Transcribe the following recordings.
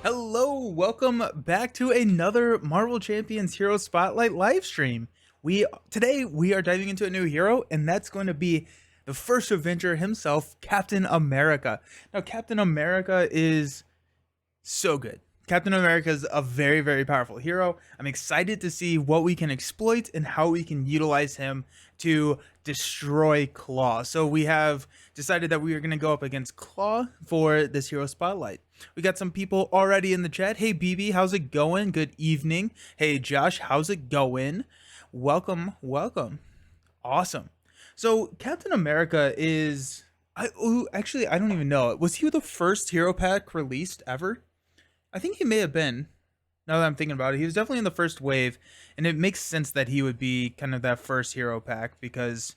Hello, welcome back to another Marvel Champions Hero Spotlight live stream. Today we are diving into a new hero, and that's going to be the first Avenger himself, Captain America. Now, Captain America is so good. Captain America is a very, very powerful hero. I'm excited to see what we can exploit and how we can utilize him to destroy Klaw. So we have decided that we are going to go up against Klaw for this hero spotlight. We got some people already in the chat. Hey, BB, how's it going? Good evening. Hey, Josh, how's it going? Welcome, welcome. Awesome. So Captain America is actually I don't even know. Was he the first hero pack released ever? I think he may have been. Now that I'm thinking about it, he was definitely in the first wave, and it makes sense that he would be kind of that first hero pack because,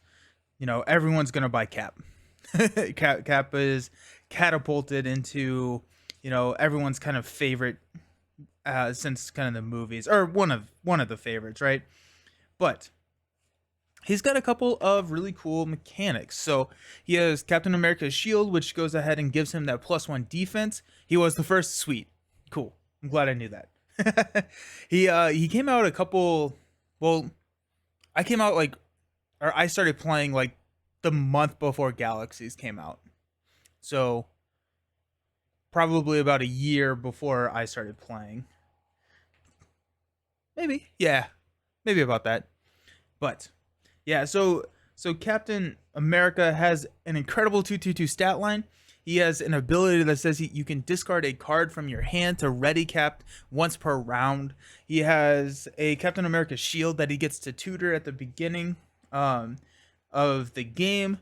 everyone's gonna buy Cap. Cap is catapulted into, everyone's kind of favorite since kind of the movies, or one of the favorites, right? But he's got a couple of really cool mechanics. So he has Captain America's shield, which goes ahead and gives him that +1 defense. He was the first. Sweet. Cool. I'm glad I knew that. He came out a couple. Well, I came out or I started playing like the month before Galaxies came out, so probably about a year before I started playing. Maybe, yeah, maybe about that. But yeah, so Captain America has an incredible 222 stat line. He has an ability that says you can discard a card from your hand to ready cap once per round. He has a Captain America shield that he gets to tutor at the beginning of the game,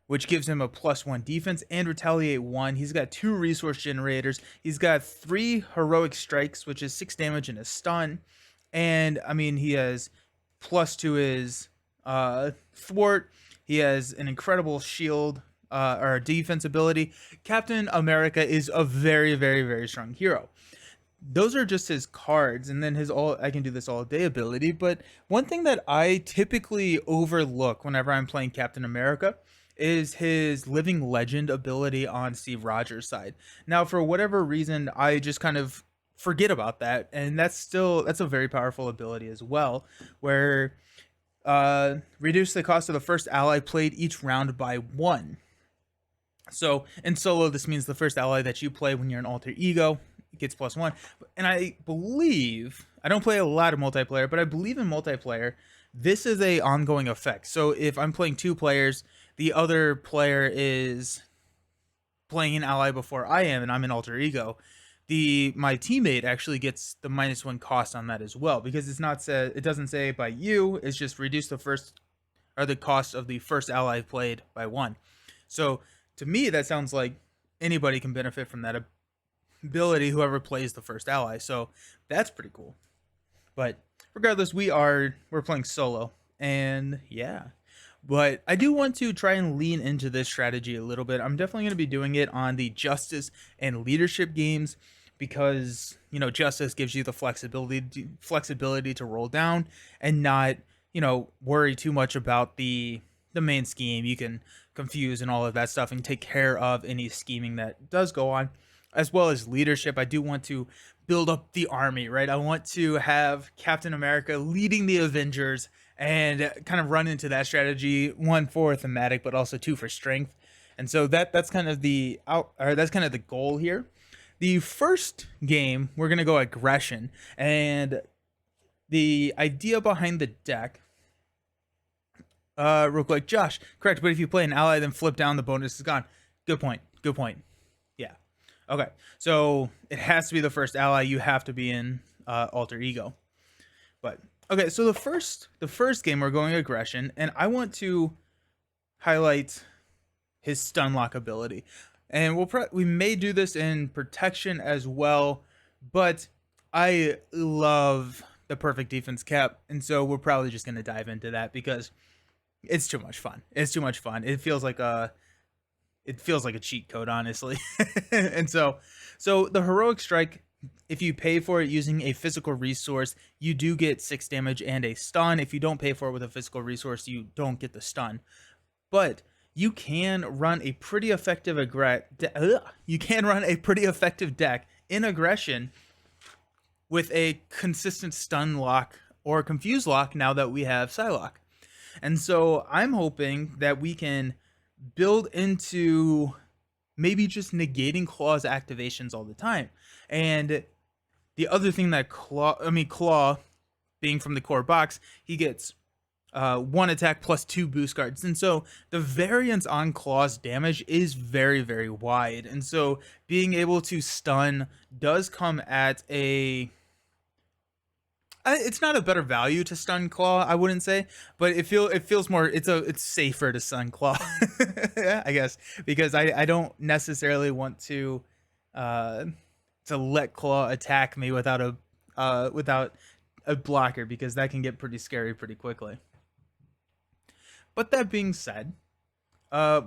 which gives him a +1 defense and retaliate 1. He's got 2 resource generators. He's got 3 heroic strikes, which is 6 damage and a stun. And I mean, he has +2 his thwart. He has an incredible shield or defense ability. Captain America is a very, very, very strong hero. Those are just his cards, and then his all I can do this all day ability. But one thing that I typically overlook whenever I'm playing Captain America is his living legend ability on Steve Rogers' side. Now, for whatever reason, I just kind of forget about that, and that's a very powerful ability as well, where reduce the cost of the first ally played each round by 1. So in solo, this means the first ally that you play when you're an alter ego gets +1. And I believe, I don't play a lot of multiplayer, but I believe in multiplayer, this is a ongoing effect. So if I'm playing 2 players, the other player is playing an ally before I am, and I'm an alter ego, my teammate actually gets the -1 cost on that as well, because it doesn't say by you, it's just reduce the cost of the first ally played by 1. So to me, that sounds like anybody can benefit from that ability, whoever plays the first ally. So that's pretty cool. But regardless, we're playing solo, and yeah. But I do want to try and lean into this strategy a little bit. I'm definitely going to be doing it on the Justice and Leadership games because, Justice gives you the flexibility to roll down and not, worry too much about the main scheme. You can confuse and all of that stuff and take care of any scheming that does go on. As well as Leadership, I do want to build up the army, right? I want to have Captain America leading the Avengers and kind of run into that strategy, 1 for thematic, but also 2 for strength. And so that's kind of the goal here. The first game, we're gonna go aggression, and the idea behind the deck. Real quick, Josh, correct. But if you play an ally, then flip down, the bonus is gone. Good point. Good point. Yeah. Okay. So it has to be the first ally. You have to be in alter ego. But okay. So the first game, we're going aggression, and I want to highlight his stun lock ability, and we may do this in protection as well, but I love the perfect defense cap, and so we're probably just going to dive into that because it's too much fun. It's too much fun. It feels like a cheat code, honestly. And so the heroic strike, if you pay for it using a physical resource, you do get 6 damage and a stun. If you don't pay for it with a physical resource, you don't get the stun. But you can run a pretty effective deck in aggression with a consistent stun lock or confuse lock now that we have Psylocke. And so I'm hoping that we can build into maybe just negating Claw's activations all the time. And the other thing that Claw, being from the core box, he gets one attack plus 2 boost cards. And so the variance on Claw's damage is very, very wide. And so being able to stun does come at a... it's not a better value to stun Claw, I wouldn't say, but it feels more, it's safer to stun Claw, I guess, because I don't necessarily want to let Claw attack me without a blocker, because that can get pretty scary pretty quickly. But that being said,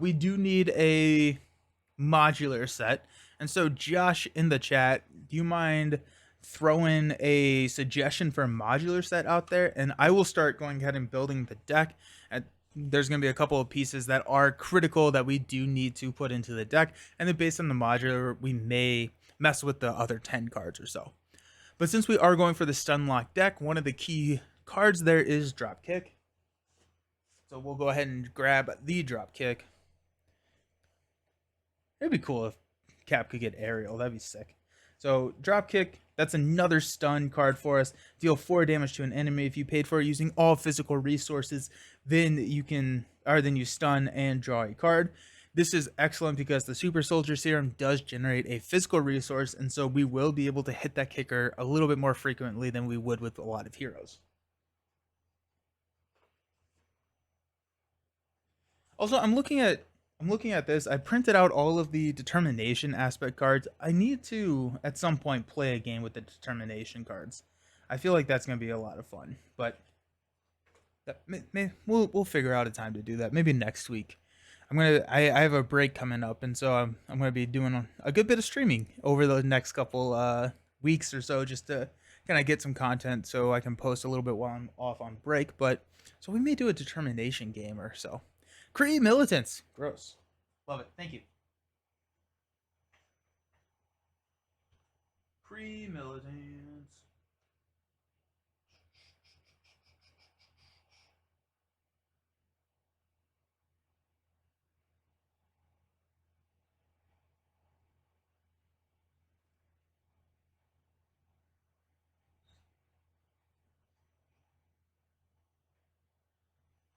we do need a modular set, and so Josh in the chat, do you mind throwing a suggestion for a modular set out there, and I will start going ahead and building the deck. And there's going to be a couple of pieces that are critical that we do need to put into the deck, and then based on the modular, we may mess with the other 10 cards or so. But since we are going for the stun lock deck, one of the key cards there is Dropkick. So we'll go ahead and grab the Dropkick. It'd be cool if Cap could get Aerial. That'd be sick. So Dropkick, that's another stun card for us. Deal 4 damage to an enemy. If you paid for it using all physical resources, then you stun and draw a card. This is excellent because the Super Soldier Serum does generate a physical resource, and so we will be able to hit that kicker a little bit more frequently than we would with a lot of heroes. Also, I'm looking at this. I printed out all of the determination aspect cards. I need to, at some point, play a game with the determination cards. I feel like that's going to be a lot of fun, but we'll figure out a time to do that. Maybe next week. I have a break coming up, and so I'm going to be doing a good bit of streaming over the next couple weeks or so, just to kind of get some content so I can post a little bit while I'm off on break. But so we may do a determination game or so. Kree militants. Gross. Love it. Thank you. Kree militants.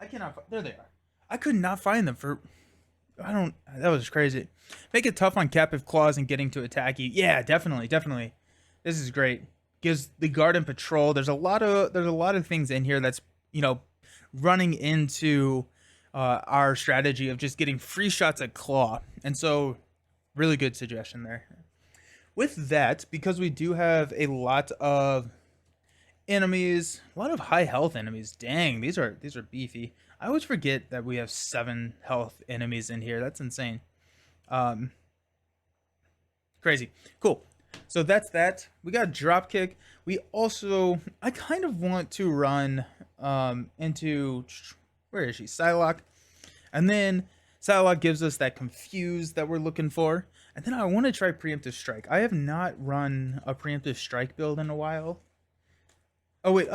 I cannot. There they are. I could not find them for. That was crazy. Make it tough on Cap if Klaw isn't getting to attack you. Yeah, definitely. This is great. Gives the guard and patrol. There's a lot of things in here that's running into our strategy of just getting free shots at Klaw, and so really good suggestion there. With that, because we do have a lot of enemies, a lot of high health enemies. Dang, these are beefy. I always forget that we have 7 health enemies in here. That's insane. Crazy. Cool. So that's that. We got Dropkick. We also, I kind of want to run into, where is she? Psylocke. And then Psylocke gives us that Confuse that we're looking for. And then I want to try Preemptive Strike. I have not run a Preemptive Strike build in a while. Oh, wait,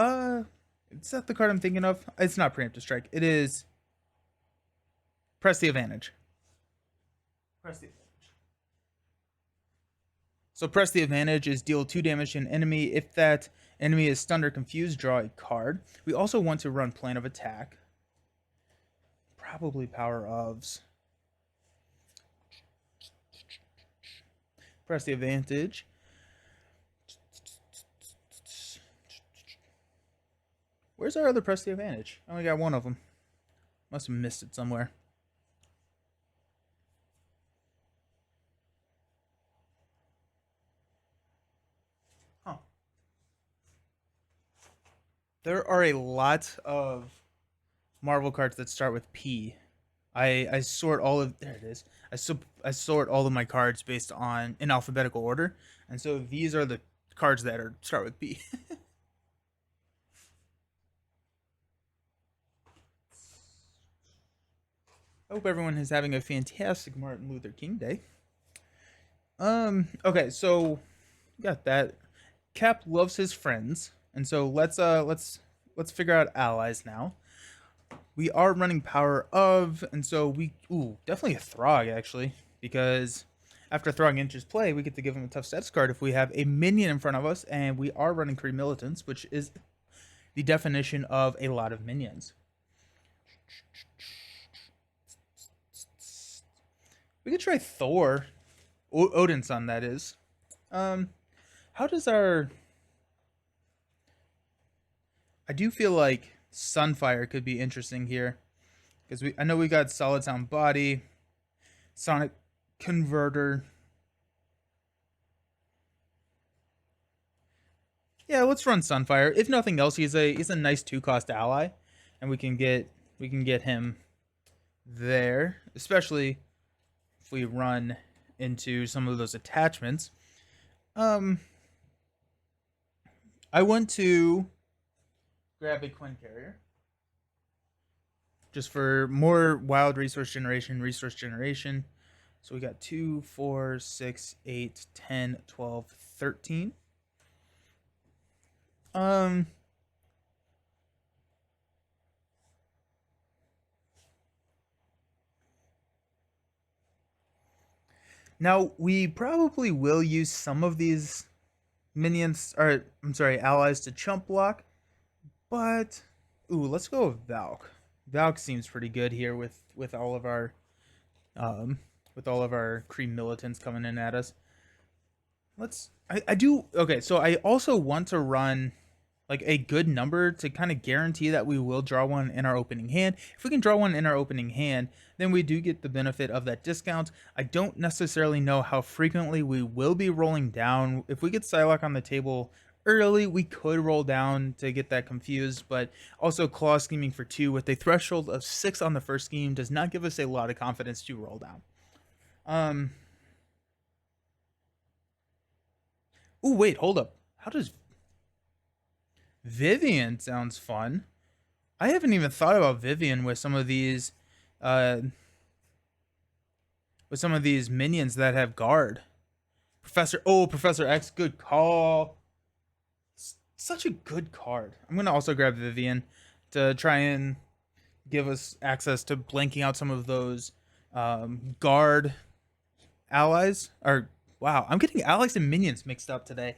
is that the card I'm thinking of? It's not Preemptive Strike. It is Press the Advantage. Press the Advantage. So Press the Advantage is deal 2 damage to an enemy. If that enemy is stunned or confused, draw a card. We also want to run Plan of Attack. Probably Power Ofs. Press the Advantage. Where's our other Press the Advantage? I only got one of them. Must have missed it somewhere. Huh. There are a lot of Marvel cards that start with P. I sort all of, there it is. I sort all of my cards based on in alphabetical order, and so these are the cards that start with P. I hope everyone is having a fantastic Martin Luther King Day. Okay, so got that. Cap loves his friends, and so let's figure out allies now. We are running power of, and so we definitely a Throg actually, because after Throg enters play, we get to give him a tough stats card if we have a minion in front of us, and we are running Kree Militants, which is the definition of a lot of minions. We could try Thor, Odin's son, that is. How does our? I do feel like Sunfire could be interesting here, because I know we got Solid Sound Body, Sonic Converter. Yeah, let's run Sunfire. If nothing else, he's a nice 2-cost ally, and we can get him there, especially if we run into some of those attachments. I want to grab a Quinn Carrier just for more wild resource generation. So we got 2, 4, 6, 8, 10, 12, 13. Now we probably will use some of these minions, or I'm sorry, allies to chump block, but let's go with Valk. Valk seems pretty good here with all of our Kree militants coming in at us. I do okay, so I also want to run like a good number to kind of guarantee that we will draw one in our opening hand. If we can draw one in our opening hand, then we do get the benefit of that discount. I don't necessarily know how frequently we will be rolling down. If we get Psylocke on the table early, we could roll down to get that confused, but also Klaw scheming for 2 with a threshold of 6 on the first scheme does not give us a lot of confidence to roll down. Wait, hold up. How does Vivian sounds fun? I haven't even thought about Vivian uh with some of these minions that have guard. Professor X, good call. Such a good card. I'm gonna also grab Vivian to try and give us access to blanking out some of those guard allies. Or wow, I'm getting allies and minions mixed up today.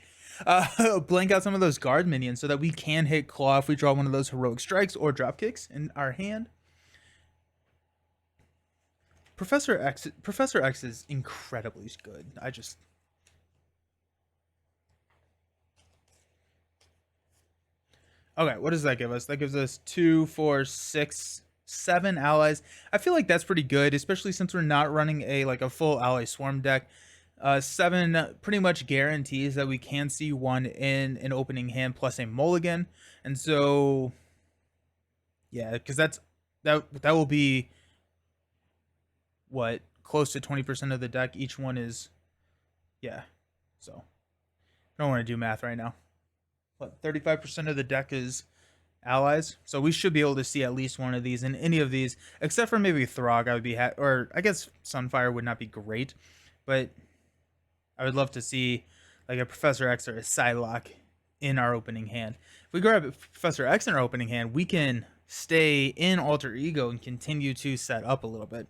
Blank out some of those guard minions so that we can hit Klaw if we draw one of those heroic strikes or drop kicks in our hand. Professor X is incredibly good. Okay, what does that give us? That gives us 2, 4, 6, 7 allies. I feel like that's pretty good, especially since we're not running a full ally swarm deck. 7 pretty much guarantees that we can see one in an opening hand plus a mulligan, and so yeah, because that will be what, close to 20% of the deck. Each one is, yeah. So I don't want to do math right now. But 35% of the deck is allies, so we should be able to see at least one of these in any of these, except for maybe Throg. I would be or I guess Sunfire would not be great, but I would love to see like a Professor X or a Psylocke in our opening hand. If we grab Professor X in our opening hand, we can stay in Alter Ego and continue to set up a little bit.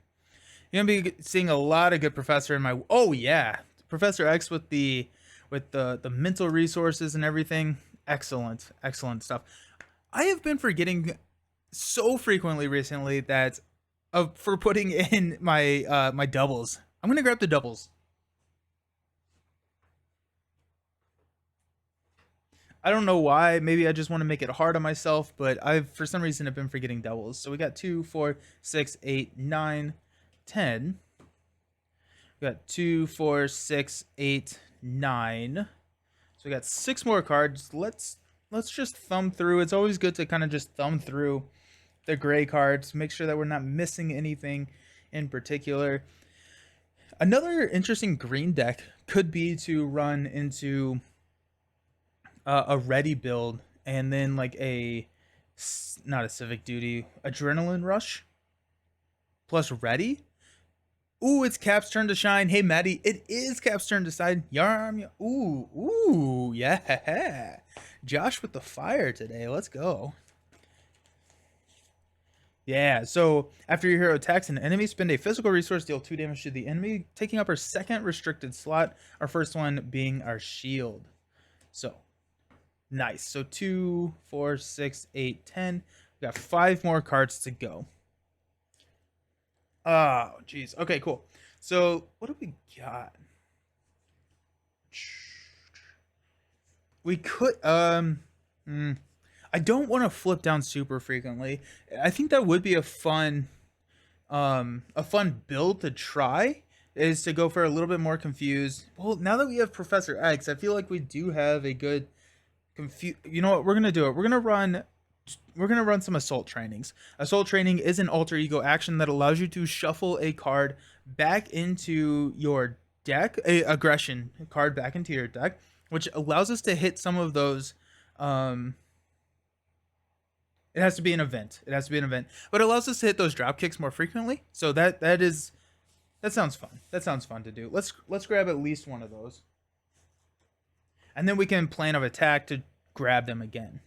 You're gonna be seeing a lot of good Professor in my. Oh yeah, Professor X with the mental resources and everything. Excellent stuff. I have been forgetting so frequently recently that for putting in my my doubles. I'm gonna grab the doubles. I don't know why. Maybe I just want to make it hard on myself, but I've for some reason have been forgetting doubles. So we got 2, 4, 6, 8, 9, 10. We got 2, 4, 6, 8, 9. So we got 6 more cards. Let's just thumb through. It's always good to kind of just thumb through the gray cards, make sure that we're not missing anything in particular. Another interesting green deck could be to run into a ready build and then like not a civic duty, adrenaline rush plus ready. Ooh, it's Cap's turn to shine. Hey, Maddie, it is Cap's turn to shine. Yarm. Ooh, yeah. Josh with the fire today. Let's go. Yeah, so after your hero attacks an enemy, spend a physical resource, deal 2 damage to the enemy, taking up our second restricted slot, our first one being our shield. So, nice. So 2, 4, 6, 8, 10. We got 5 more cards to go. Oh, jeez. Okay, cool. So, what do we got? We could I don't want to flip down super frequently. I think that would be a fun build to try is to go for a little bit more confused. Well, now that we have Professor X, I feel like we do have a good you know what, we're going to do it. We're going to run some assault trainings. Assault training is an alter ego action that allows you to shuffle a card back into your deck, a aggression card back into your deck, which allows us to hit some of those it has to be an event. It has to be an event, but it allows us to hit those drop kicks more frequently. So that sounds fun. That sounds fun to do. Let's grab at least one of those, and then we can plan of attack to grab them again.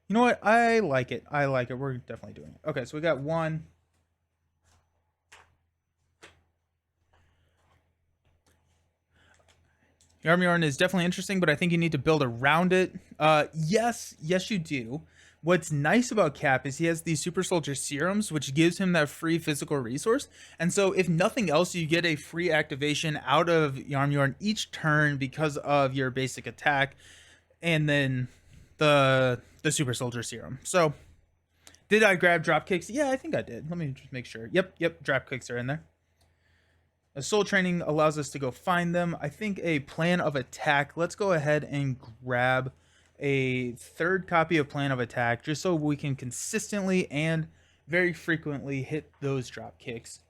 You know what? I like it. I like it. We're definitely doing it. Okay, so we got one. Yarn is definitely interesting, but I think you need to build around it. Yes, you do. What's nice about Cap is he has these super soldier serums, which gives him that free physical resource. And so if nothing else, you get a free activation out of Yarn each turn because of your basic attack and then the super soldier serum. So did I grab drop kicks? Yeah, I think I did. Let me just make sure. Yep, drop kicks are in there. Assault training allows us to go find them. I think a plan of attack. Let's go ahead and grab a third copy of plan of attack just so we can consistently and very frequently hit those drop kicks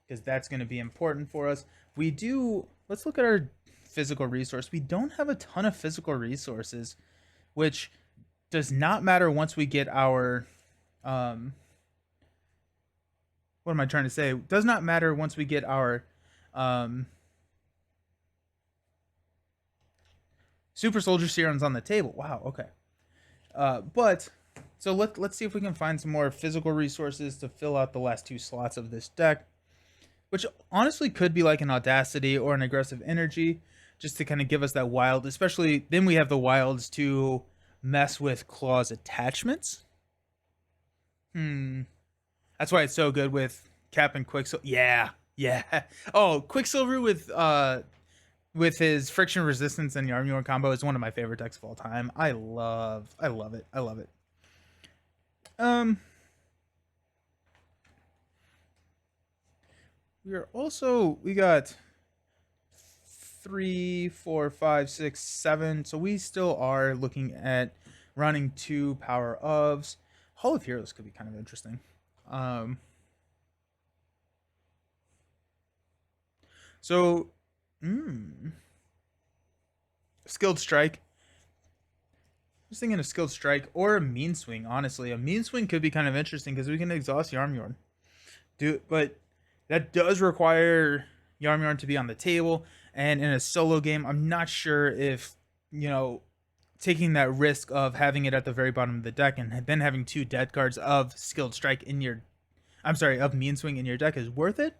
because that's going to be important for us. Let's look at our physical resource. We don't have a ton of physical resources, which does not matter once we get our what am I trying to say? It does not matter once we get our super soldier serums on the table. Wow, okay. But so let's see if we can find some more physical resources to fill out the last 2 slots of this deck, which honestly could be like an audacity or an aggressive energy, just to kind of give us that wild. Especially then we have the wilds to mess with Klaw's attachments. That's why it's so good with Cap and Quicksilver. Yeah. Oh, Quicksilver with his friction resistance and Yarn combo is one of my favorite decks of all time. I love it. We got 3, 4, 5, 6, 7. So we still are looking at running 2 power ofs. Hall of Heroes could be kind of interesting. So, skilled strike. I was thinking of skilled strike or a mean swing. Honestly, a mean swing could be kind of interesting because we can exhaust Yarn. But that does require Yarn to be on the table, and in a solo game, I'm not sure if taking that risk of having it at the very bottom of the deck and then having 2 dead cards of skilled strike of mean swing in your deck is worth it.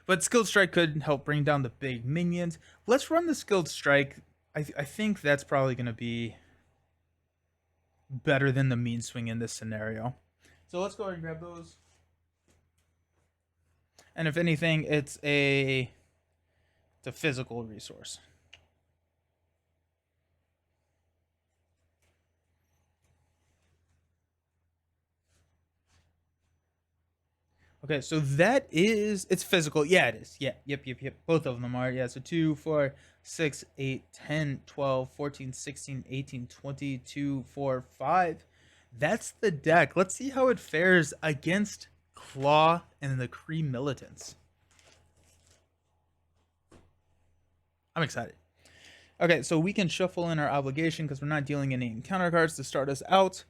But skilled strike could help bring down the big minions. Let's run the skilled strike. I think that's probably going to be better than the mean swing in this scenario. So let's go ahead and grab those. And if anything, it's a physical resource. Okay, so it's physical. Yeah, it is. Yeah, yep. Both of them are. Yeah, so 2, 4, 6, 8, 10, 12, 14, 16, 18, 20, 2, 4, 5. That's the deck. Let's see how it fares against Klaw and the Kree Militants. I'm excited. Okay, so we can shuffle in our obligation because we're not dealing any encounter cards to start us out.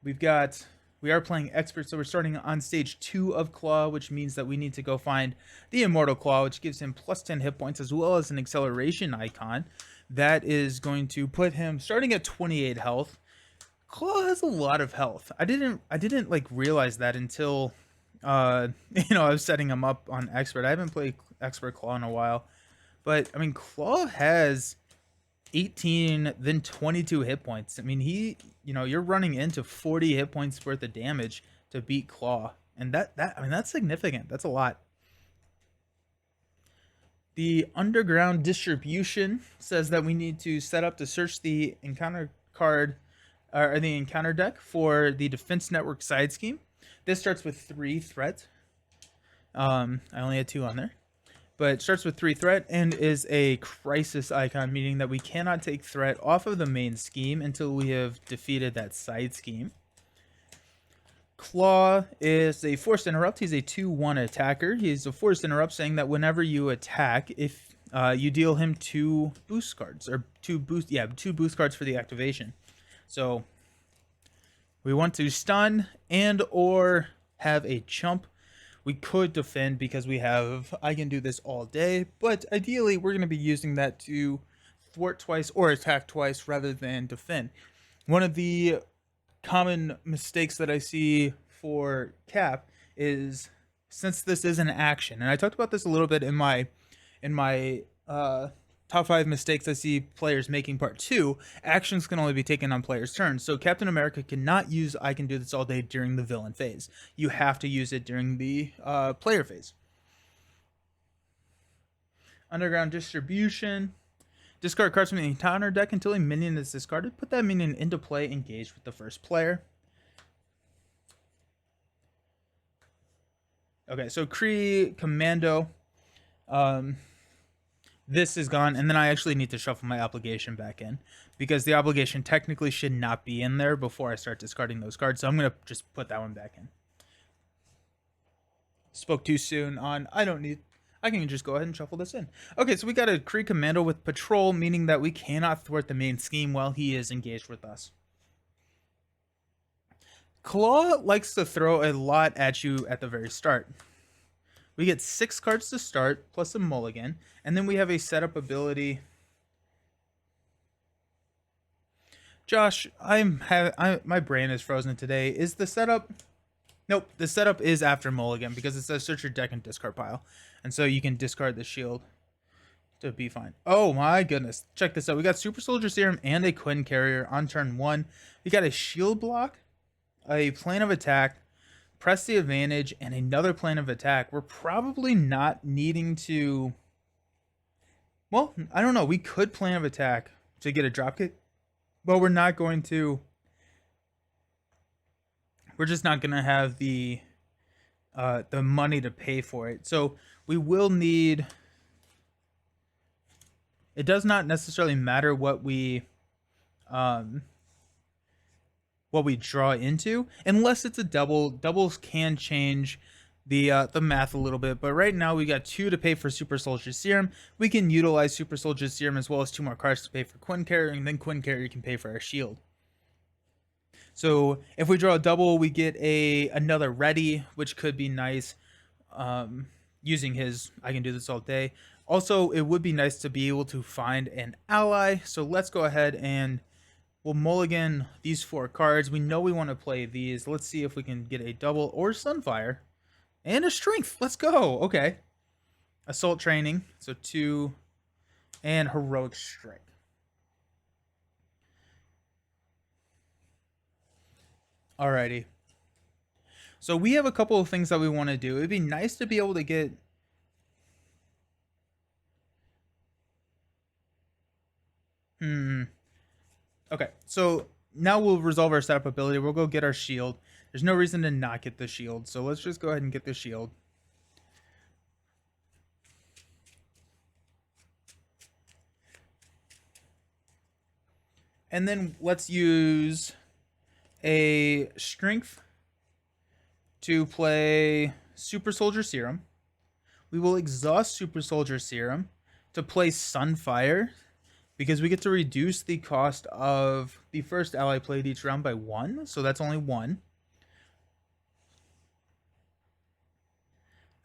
We've got We are playing expert, so we're starting on stage 2 of Klaw, which means that we need to go find the Immortal Klaw, which gives him plus 10 hit points, as well as an acceleration icon. That is going to put him starting at 28 health. Klaw has a lot of health. I didn't like realize that until I was setting him up on expert. I haven't played expert Klaw in a while. But I mean, Klaw has 18, then 22 hit points. I mean, you're running into 40 hit points worth of damage to beat Klaw, and that's significant. That's a lot. The underground distribution says that we need to set up to search the encounter card or the encounter deck for the defense network side scheme. This starts with 3 threat. I only had 2 on there. But it starts with 3 threat and is a crisis icon, meaning that we cannot take threat off of the main scheme until we have defeated that side scheme. Klaw is a forced interrupt. He's a 2/1 attacker. He's a forced interrupt, saying that whenever you attack, if you deal him 2 boost cards, or 2 boost cards for the activation. So we want to stun and or have a chump. We could defend because we have I can do this all day, but ideally we're going to be using that to thwart twice or attack twice rather than defend. One of the common mistakes that I see for Cap is, since this is an action, and I talked about this a little bit in my top 5 mistakes I see players making part 2, actions can only be taken on players' turns. So Captain America cannot use I can do this all day during the villain phase. You have to use it during the player phase. Underground distribution. Discard cards from the encounter deck until a minion is discarded. Put that minion into play, engaged with the first player. Okay, so Kree Commando. This is gone, and then I actually need to shuffle my obligation back in, because the obligation technically should not be in there before I start discarding those cards, so I'm going to just put that one back in. Spoke too soon on, I can just go ahead and shuffle this in. Okay, so we got a Kree Commando with Patrol, meaning that we cannot thwart the main scheme while he is engaged with us. Klaw likes to throw a lot at you at the very start. We get 6 cards to start, plus a mulligan, and then we have a setup ability. Josh, my brain is frozen today. Is the setup? Nope, the setup is after mulligan, because it says search your deck and discard pile, and so you can discard the shield to be fine. Oh my goodness, check this out. We got Super Soldier Serum and a Quinn Carrier on turn 1. We got a shield block, a plane of attack, press the advantage, and another plane of attack. We're probably not needing to... Well, I don't know. We could plane of attack to get a dropkick, but we're not going to... We're just not going to have the money to pay for it. So we will need... It does not necessarily matter what we draw into, unless it's a double. Doubles can change the math a little bit, but right now we got 2 to pay for Super Soldier Serum. We can utilize Super Soldier Serum as well as 2 more cards to pay for Quinn Carrier, and then Quinn Carrier can pay for our shield. So if we draw a double, we get another ready, which could be nice. Using his I can do this all day. Also, it would be nice to be able to find an ally. So let's go ahead and we'll mulligan these 4 cards. We know we want to play these. Let's see if we can get a double or Sunfire. And a Strength. Let's go. Okay. Assault Training. So 2. And Heroic Strike. Alrighty. So we have a couple of things that we want to do. It'd be nice to be able to get... Okay, so now we'll resolve our setup ability. We'll go get our shield. There's no reason to not get the shield, so let's just go ahead and get the shield. And then let's use a Strength to play Super Soldier Serum. We will exhaust Super Soldier Serum to play Sunfire, because we get to reduce the cost of the first ally played each round by 1, so that's only 1.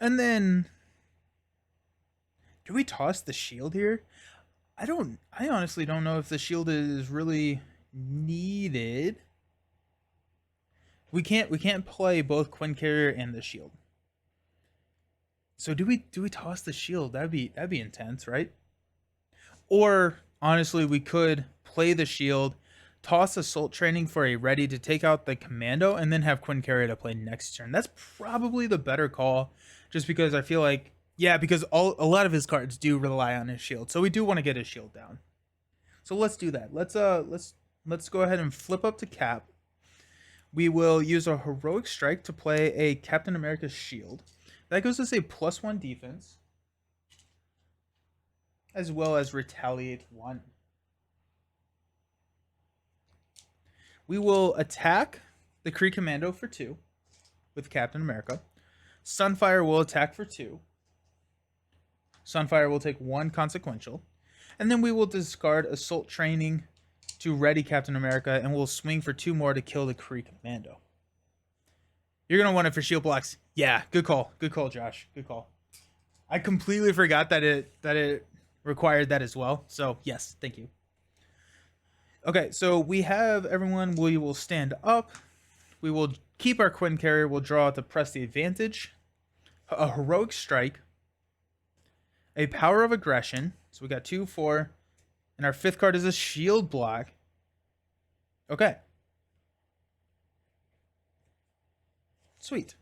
And then, do we toss the shield here? I honestly don't know if the shield is really needed. We can't play both Quinn Carrier and the shield. So do we toss the shield? That'd be intense, right? Or honestly, we could play the shield, toss assault training for a ready to take out the commando, and then have Quinn Carrier to play next turn. That's probably the better call, just because I feel like, yeah, because a lot of his cards do rely on his shield, so we do want to get his shield down. So let's do that. Let's go ahead and flip up to Cap. We will use a heroic strike to play a Captain America shield. That goes as a +1 defense, as well as retaliate 1. We will attack the Kree Commando for 2 with Captain America. Sunfire will attack for 2. Sunfire will take 1 consequential. And then we will discard Assault Training to ready Captain America, and we'll swing for 2 more to kill the Kree Commando. You're going to want it for shield blocks. Yeah, good call. Good call, Josh. Good call. I completely forgot that it required that as well. So, yes, thank you. Okay, so we have everyone. We will stand up. We will keep our Quinn Carrier. We'll draw to press the advantage. A heroic strike. A power of aggression. So we got 2, 4. And our 5th card is a shield block. Okay. Sweet.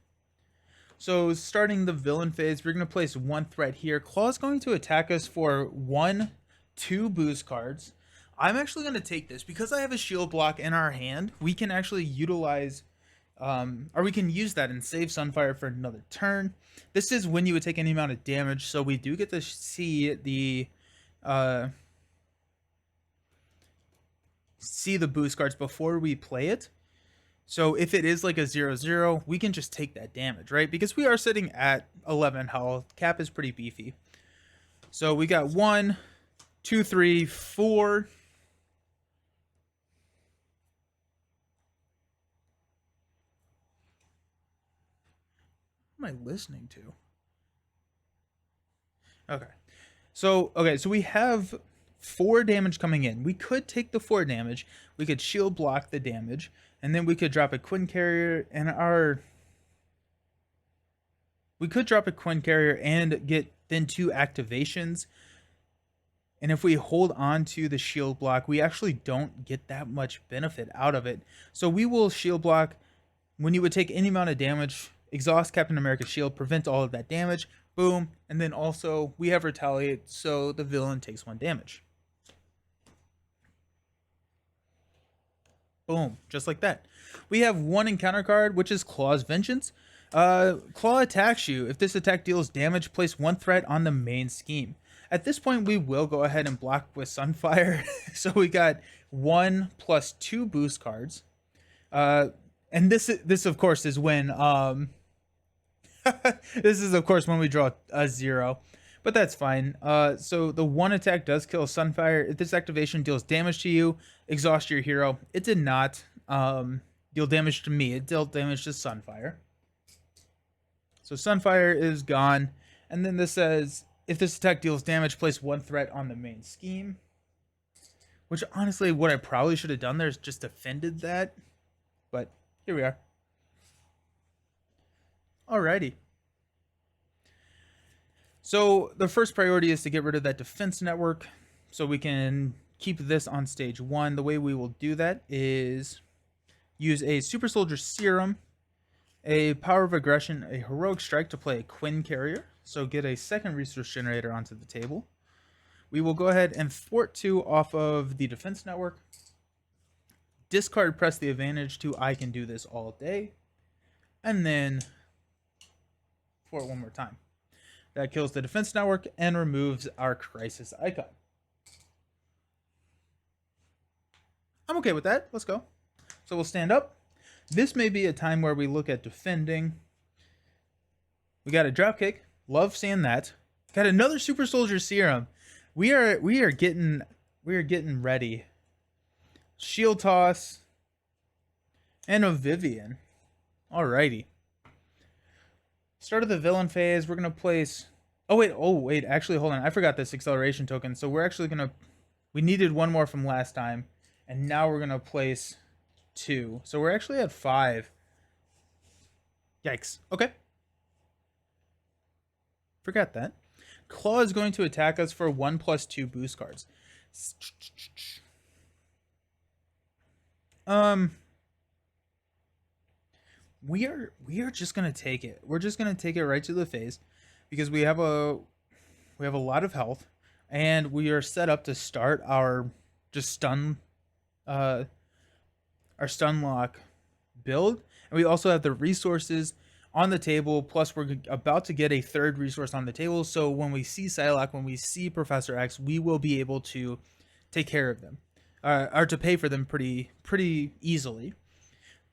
So starting the villain phase, we're going to place 1 threat here. Klaw is going to attack us for 1, 2 boost cards. I'm actually going to take this because I have a shield block in our hand. We can actually utilize, or we can use that and save Sunfire for another turn. This is when you would take any amount of damage, so we do get to see the boost cards before we play it. So if it is like a 0-0, we can just take that damage, right? Because we are sitting at 11 health. Cap is pretty beefy. So we got 1, 2, 3, 4. What am I listening to? Okay. So we have 4 damage coming in. We could take the 4 damage. We could shield block the damage. And then we could drop a Quinn Carrier and we could drop a Quinn Carrier and get then 2 activations. And if we hold on to the shield block, we actually don't get that much benefit out of it. So we will shield block when you would take any amount of damage, exhaust Captain America's shield, prevent all of that damage, boom. And then also we have retaliate, so the villain takes 1 damage. Boom, just like that. We have 1 encounter card, which is Klaw's Vengeance. Klaw attacks you. If this attack deals damage, place 1 threat on the main scheme. At this point, we will go ahead and block with Sunfire. So we got 1 plus 2 boost cards. And this of course is when this is of course when we draw a 0. But that's fine. So the 1 attack does kill Sunfire. If this activation deals damage to you, exhaust your hero. It did not deal damage to me. It dealt damage to Sunfire. So Sunfire is gone. And then this says, if this attack deals damage, place 1 threat on the main scheme. Which honestly, what I probably should have done there is just defended that. But here we are. Alrighty. So the first priority is to get rid of that defense network so we can keep this on stage 1. The way we will do that is use a Super Soldier Serum, a Power of Aggression, a Heroic Strike to play a Quinn Carrier. So get a 2nd resource generator onto the table. We will go ahead and thwart 2 off of the defense network. Discard press the advantage to I can do this all day. And then thwart 1 more time. That kills the defense network and removes our crisis icon. I'm okay with that. Let's go. So we'll stand up. This may be a time where we look at defending. We got a dropkick. Love seeing that. Got another Super Soldier Serum. We are getting ready. Shield toss and a Vivian. Alrighty. Start of the villain phase, we're gonna place. Oh wait, actually, hold on. I forgot this acceleration token. So we're actually gonna. We needed one more from last time, and now we're gonna place 2. So we're actually at 5. Yikes. Okay. Forgot that. Klaw is going to attack us for 1+2 boost cards. Um, we are just gonna take it. We're just gonna take it right to the face because we have a lot of health, and we are set up to start our just stun our stun lock build, and we also have the resources on the table, plus we're about to get a third resource on the table, so when we see Psylocke, when we see Professor X, we will be able to take care of them, or to pay for them pretty easily.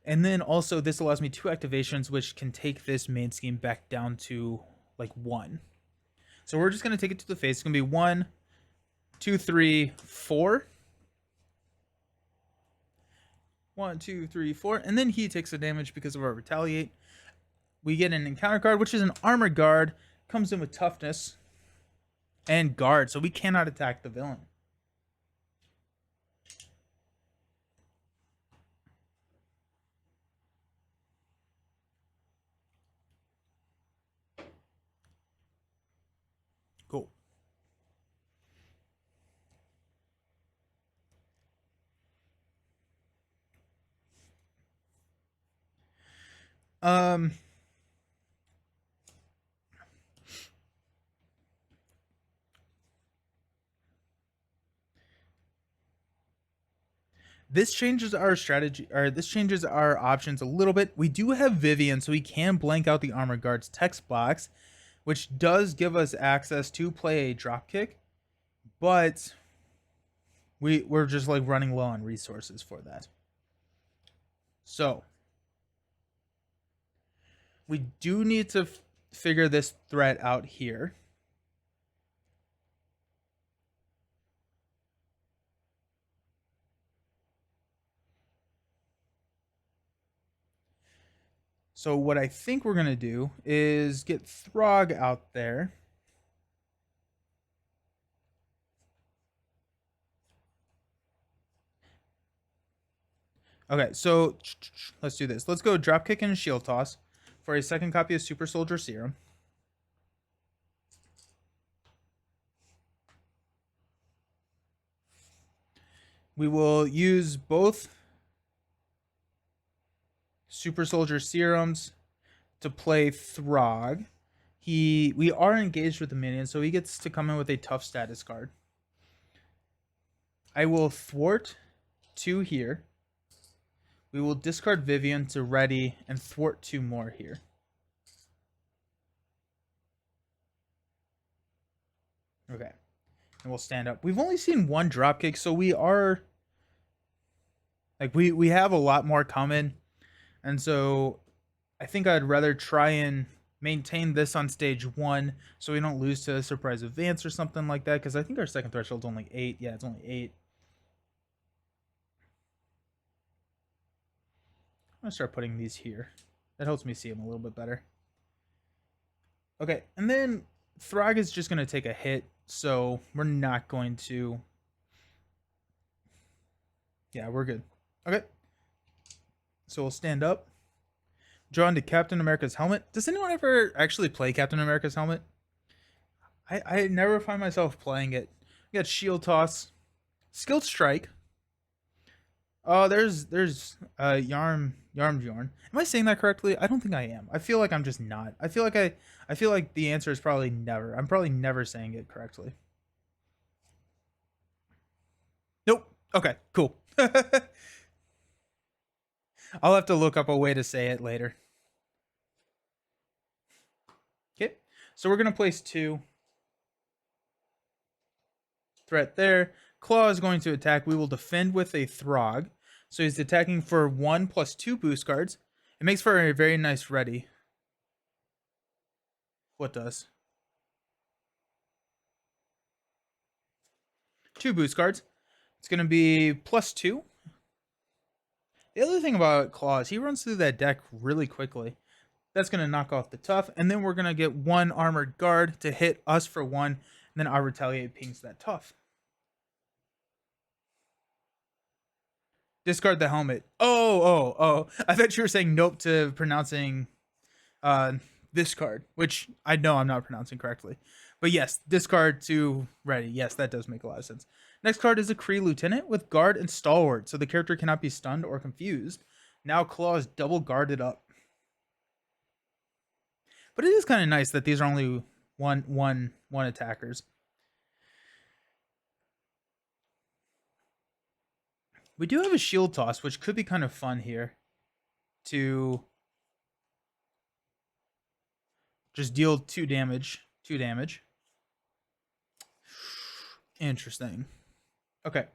And then also this allows me 2 activations, which can take this main scheme back down to like 1. So we're just going to take it to the face. It's going to be 1, 2, 3, 4. 1, 2, 3, 4. And then he takes the damage because of our retaliate. We get an encounter card, which is an armor guard. Comes in with toughness and guard. So we cannot attack the villain. Cool. This changes our strategy, or this changes our options a little bit. We do have Vivian, so we can blank out the armor guard's text box, which does give us access to play a dropkick, but we're just like running low on resources for that. So we do need to figure this threat out here. So what I think we're going to do is get Throg out there. Okay, so let's do this. Let's go Dropkick and Shield Toss for a second copy of Super Soldier Serum. We will use both Super Soldier Serums to play Throg. We are engaged with the minion, so he gets to come in with a tough status card. I will thwart 2 here. We will discard Vivian to ready and thwart 2 more here. Okay. And we'll stand up. We've only seen 1 dropkick, so we are like we have a lot more coming. And so I think I'd rather try and maintain this on stage 1 so we don't lose to a surprise advance or something like that, because I think our second threshold's only 8. Yeah, it's only 8. I'm going to start putting these here. That helps me see them a little bit better. Okay, and then Throg is just going to take a hit, so we're not going to... Yeah, we're good. Okay. So we'll stand up. Draw into Captain America's helmet. Does anyone ever actually play Captain America's helmet? I never find myself playing it. We got Shield Toss. Skilled Strike. Oh, there's Yarm Jorn. Am I saying that correctly? I don't think I am. I feel like I'm just not. I feel like the answer is probably never. I'm probably never saying it correctly. Nope. Okay, cool. I'll have to look up a way to say it later. Okay, so we're going to place 2. Threat there. Klaw is going to attack. We will defend with a Throg. So he's attacking for 1+2 boost cards. It makes for a very nice ready. What does? 2 boost cards. It's going to be +2. The other thing about Klaw is he runs through that deck really quickly. That's going to knock off the tough. And then we're going to get one armored guard to hit us for one. And then our retaliate pings that tough. Discard the helmet. Oh. I thought you were saying nope to pronouncing this card, which I know I'm not pronouncing correctly. But yes, discard to ready. Yes, that does make a lot of sense. Next card is a Kree Lieutenant with guard and stalwart, so the character cannot be stunned or confused. Now Klaw is double guarded up. But it is kind of nice that these are only one attackers. We do have a shield toss, which could be kind of fun here to just deal 2 damage. Interesting. Okay.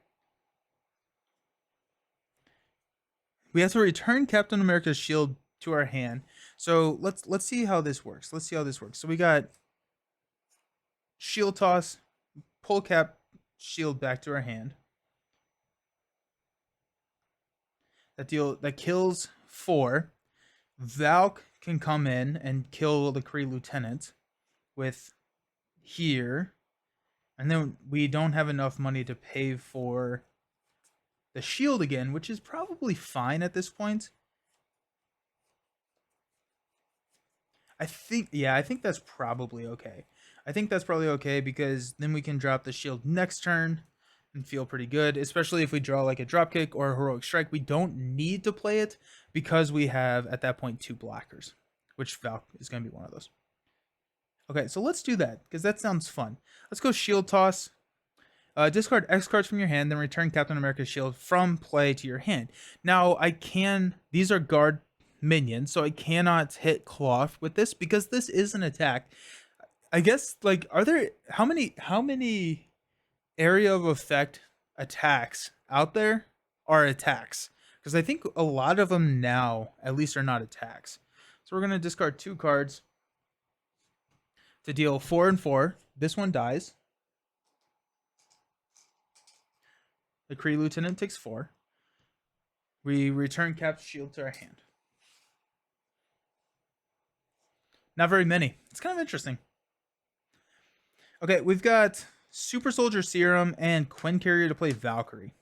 We have to return Captain America's shield to our hand. So let's see how this works. So we got shield toss, pull Cap shield back to our hand. That kills 4. Valk can come in and kill the Kree Lieutenant with here. And then we don't have enough money to pay for the shield again, which is probably fine at this point. I think that's probably okay. Because then we can drop the shield next turn and feel pretty good, especially if we draw like a dropkick or a heroic strike. We don't need to play it because we have at that point 2 blockers, which Valk is going to be one of those. Okay, so let's do that because that sounds fun. Let's go shield toss. Discard X cards from your hand, then return Captain America's shield from play to your hand. Now these are guard minions, so I cannot hit Klaw with this because this is an attack. I guess like how many area of effect attacks out there are attacks? Because I think a lot of them now at least are not attacks. So we're going to discard 2 cards to deal 4 and 4. This one dies. The Kree Lieutenant takes 4. We return Cap's shield to our hand. Not very many. It's kind of interesting. Okay, we've got Super Soldier Serum and Quinn Carrier to play Valkyrie.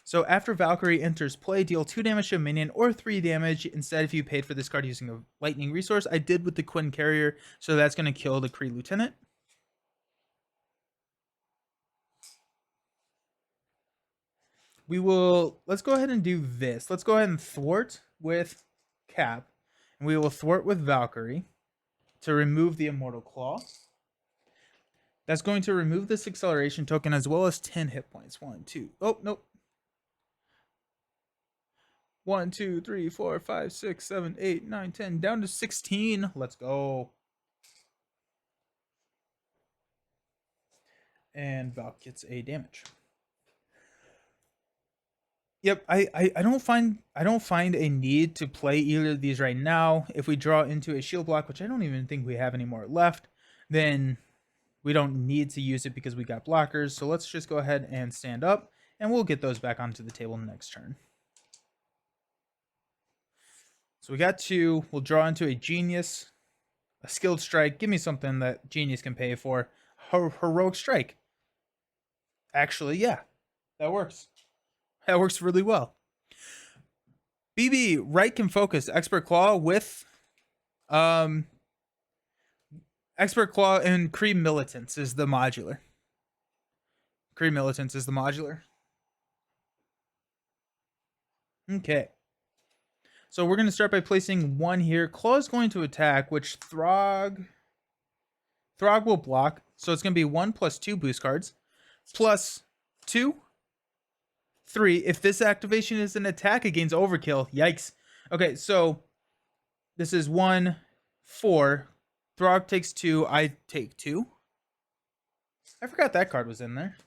So after Valkyrie enters play, deal 2 damage to a minion or 3 damage instead if you paid for this card using a lightning resource. I did with the Quinn Carrier, so that's going to kill the Kree Lieutenant. Let's go ahead and do this. Let's go ahead and thwart with Cap, and we will thwart with Valkyrie to remove the Immortal Klaw. That's going to remove this acceleration token as well as 10 hit points. 1, 2. Oh, nope. 1, 2, 3, 4, 5, 6, 7, 8, 9, 10. Down to 16. Let's go. And Valk gets a damage. Yep, I don't find a need to play either of these right now. If we draw into a shield block, which I don't even think we have any more left, then we don't need to use it because we got blockers. So let's just go ahead and stand up, and we'll get those back onto the table next turn. So we got 2. We'll draw into a Genius, a Skilled Strike. Give me something that Genius can pay for. Heroic Strike. Actually, yeah, that works. That works really well. BB, right can focus. Expert Klaw with Expert Klaw and Kree Militants is the modular. Okay. So we're going to start by placing 1 here. Klaw is going to attack, which Throg will block. So it's going to be 1 plus 2 boost cards. Plus 2. 3. If this activation is an attack against Overkill. Yikes. Okay, so this is 1, 4. Throg takes 2. I take 2. I forgot that card was in there.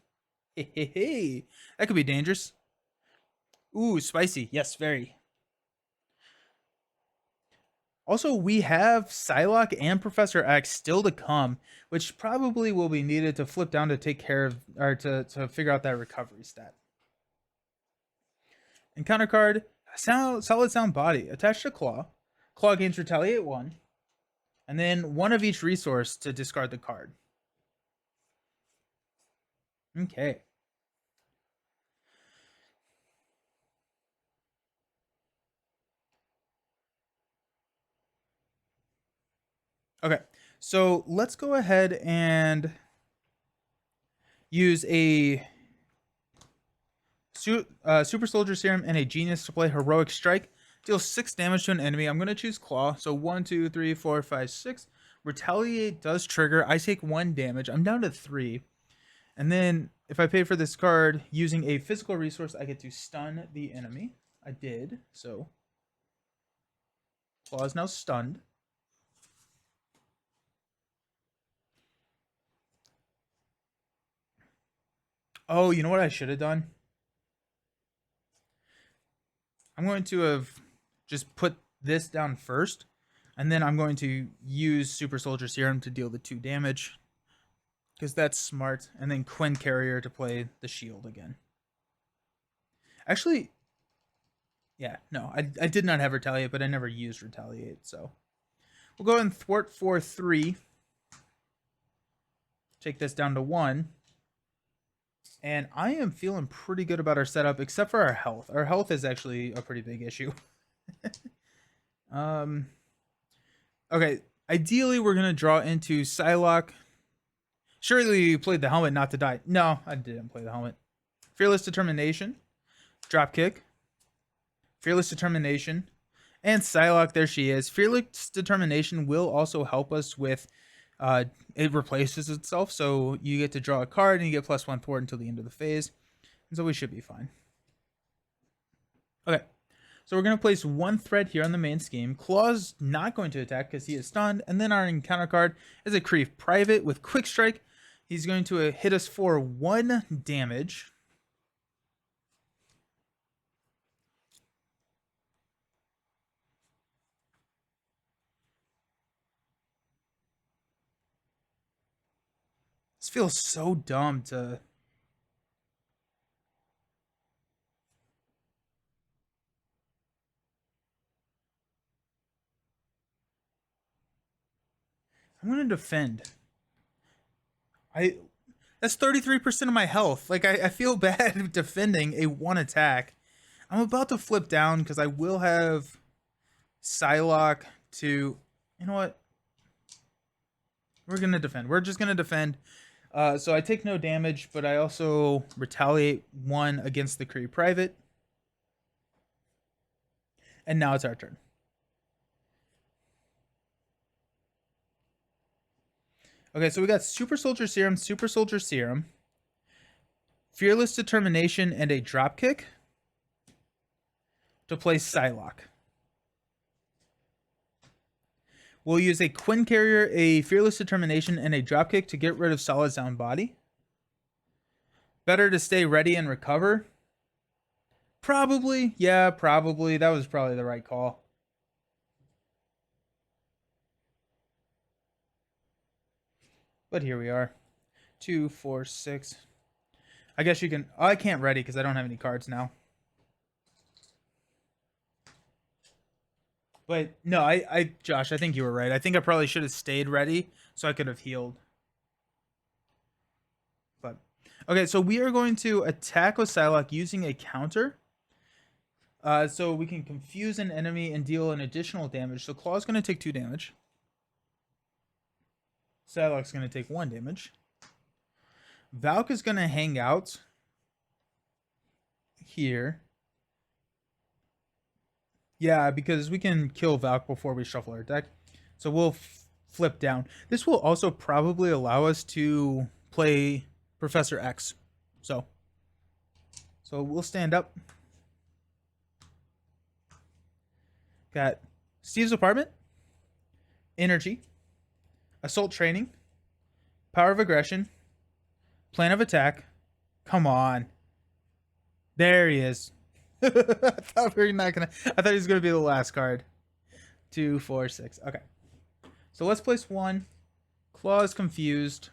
Hey. That could be dangerous. Ooh, spicy. Yes, very. Also, we have Psylocke and Professor X still to come, which probably will be needed to flip down to take care of, or to figure out that recovery stat. Encounter card, solid sound body. Attached to Klaw. Claw gains Retaliate 1. And then 1 of each resource to discard the card. Okay. Okay. So let's go ahead and use a Super Soldier Serum and a Genius to play Heroic Strike. Deals 6 damage to an enemy. I'm going to choose Klaw. So 1, 2, 3, 4, 5, 6. Retaliate does trigger. I take 1 damage. I'm down to 3. And then if I pay for this card using a physical resource, I get to stun the enemy. I did. So Klaw is now stunned. Oh, you know what I should have done? I'm going to have just put this down first, and then I'm going to use Super Soldier Serum to deal the 2 damage, because that's smart, and then Quinn Carrier to play the shield again. Actually, yeah, no, I did not have Retaliate, but I never used Retaliate, so we'll go ahead and thwart for 3. Take this down to 1. And I am feeling pretty good about our setup, except for our health. Our health is actually a pretty big issue. Okay, ideally we're going to draw into Psylocke. Surely you played the helmet not to die. No, I didn't play the helmet. Fearless Determination. Dropkick. Fearless Determination. And Psylocke, there she is. Fearless Determination will also help us with... it replaces itself, so you get to draw a card and you get +1 thwart until the end of the phase. And so we should be fine. Okay, so we're going to place 1 threat here on the main scheme. Claw's not going to attack because he is stunned. And then our encounter card is a Kree Private with Quick Strike. He's going to hit us for 1 damage. This feels so dumb to... I'm going to defend. That's 33% of my health. Like, I feel bad defending a 1 attack. I'm about to flip down because I will have Psylocke to... You know what? We're going to defend. We're just going to defend. So I take no damage, but I also retaliate 1 against the Kree Private. And now it's our turn. Okay, so we got Super Soldier Serum, Super Soldier Serum, Fearless Determination, and a Dropkick to play Psylocke. We'll use a Quinn Carrier, a Fearless Determination, and a Dropkick to get rid of Solid Sound Body. Better to stay ready and recover. Probably. Yeah, probably. That was probably the right call. But here we are. 2, 4, 6. I guess you can... Oh, I can't ready because I don't have any cards now. But no, Josh, I think you were right. I think I probably should have stayed ready so I could have healed. But okay, so we are going to attack with Psylocke using a counter. So we can confuse an enemy and deal an additional damage. So Claw's going to take 2 damage. Psylocke's going to take 1 damage. Valk is going to hang out here. Yeah, because we can kill Valk before we shuffle our deck. So we'll flip down. This will also probably allow us to play Professor X. So we'll stand up. Got Steve's Apartment, Energy, Assault Training, Power of Aggression, Plan of Attack. Come on. There he is. I thought he was gonna be the last card. 2, 4, 6. Okay. So let's place 1. Klaw is confused.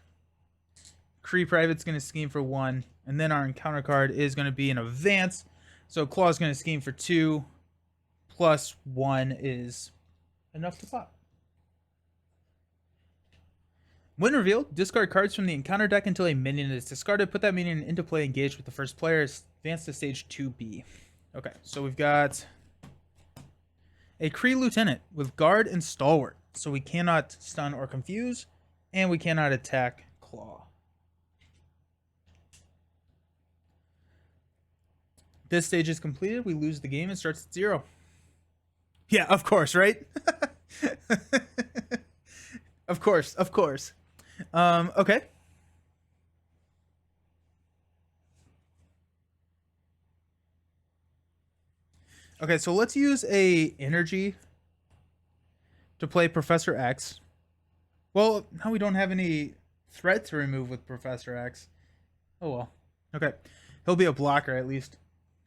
Kree Private's gonna scheme for 1. And then our encounter card is gonna be an advance. So Klaw's gonna scheme for 2. Plus 1 is enough to pop. When revealed, discard cards from the encounter deck until a minion is discarded. Put that minion into play, engaged with the first player. Advance to stage 2B. Okay, so we've got a Kree Lieutenant with Guard and Stalwart. So we cannot stun or confuse, and we cannot attack Klaw. This stage is completed. We lose the game and starts at 0. Yeah, of course, right? Of course, of course. Okay. Okay, so let's use a energy to play Professor X. Well, now we don't have any threat to remove with Professor X. Oh well. Okay. He'll be a blocker at least.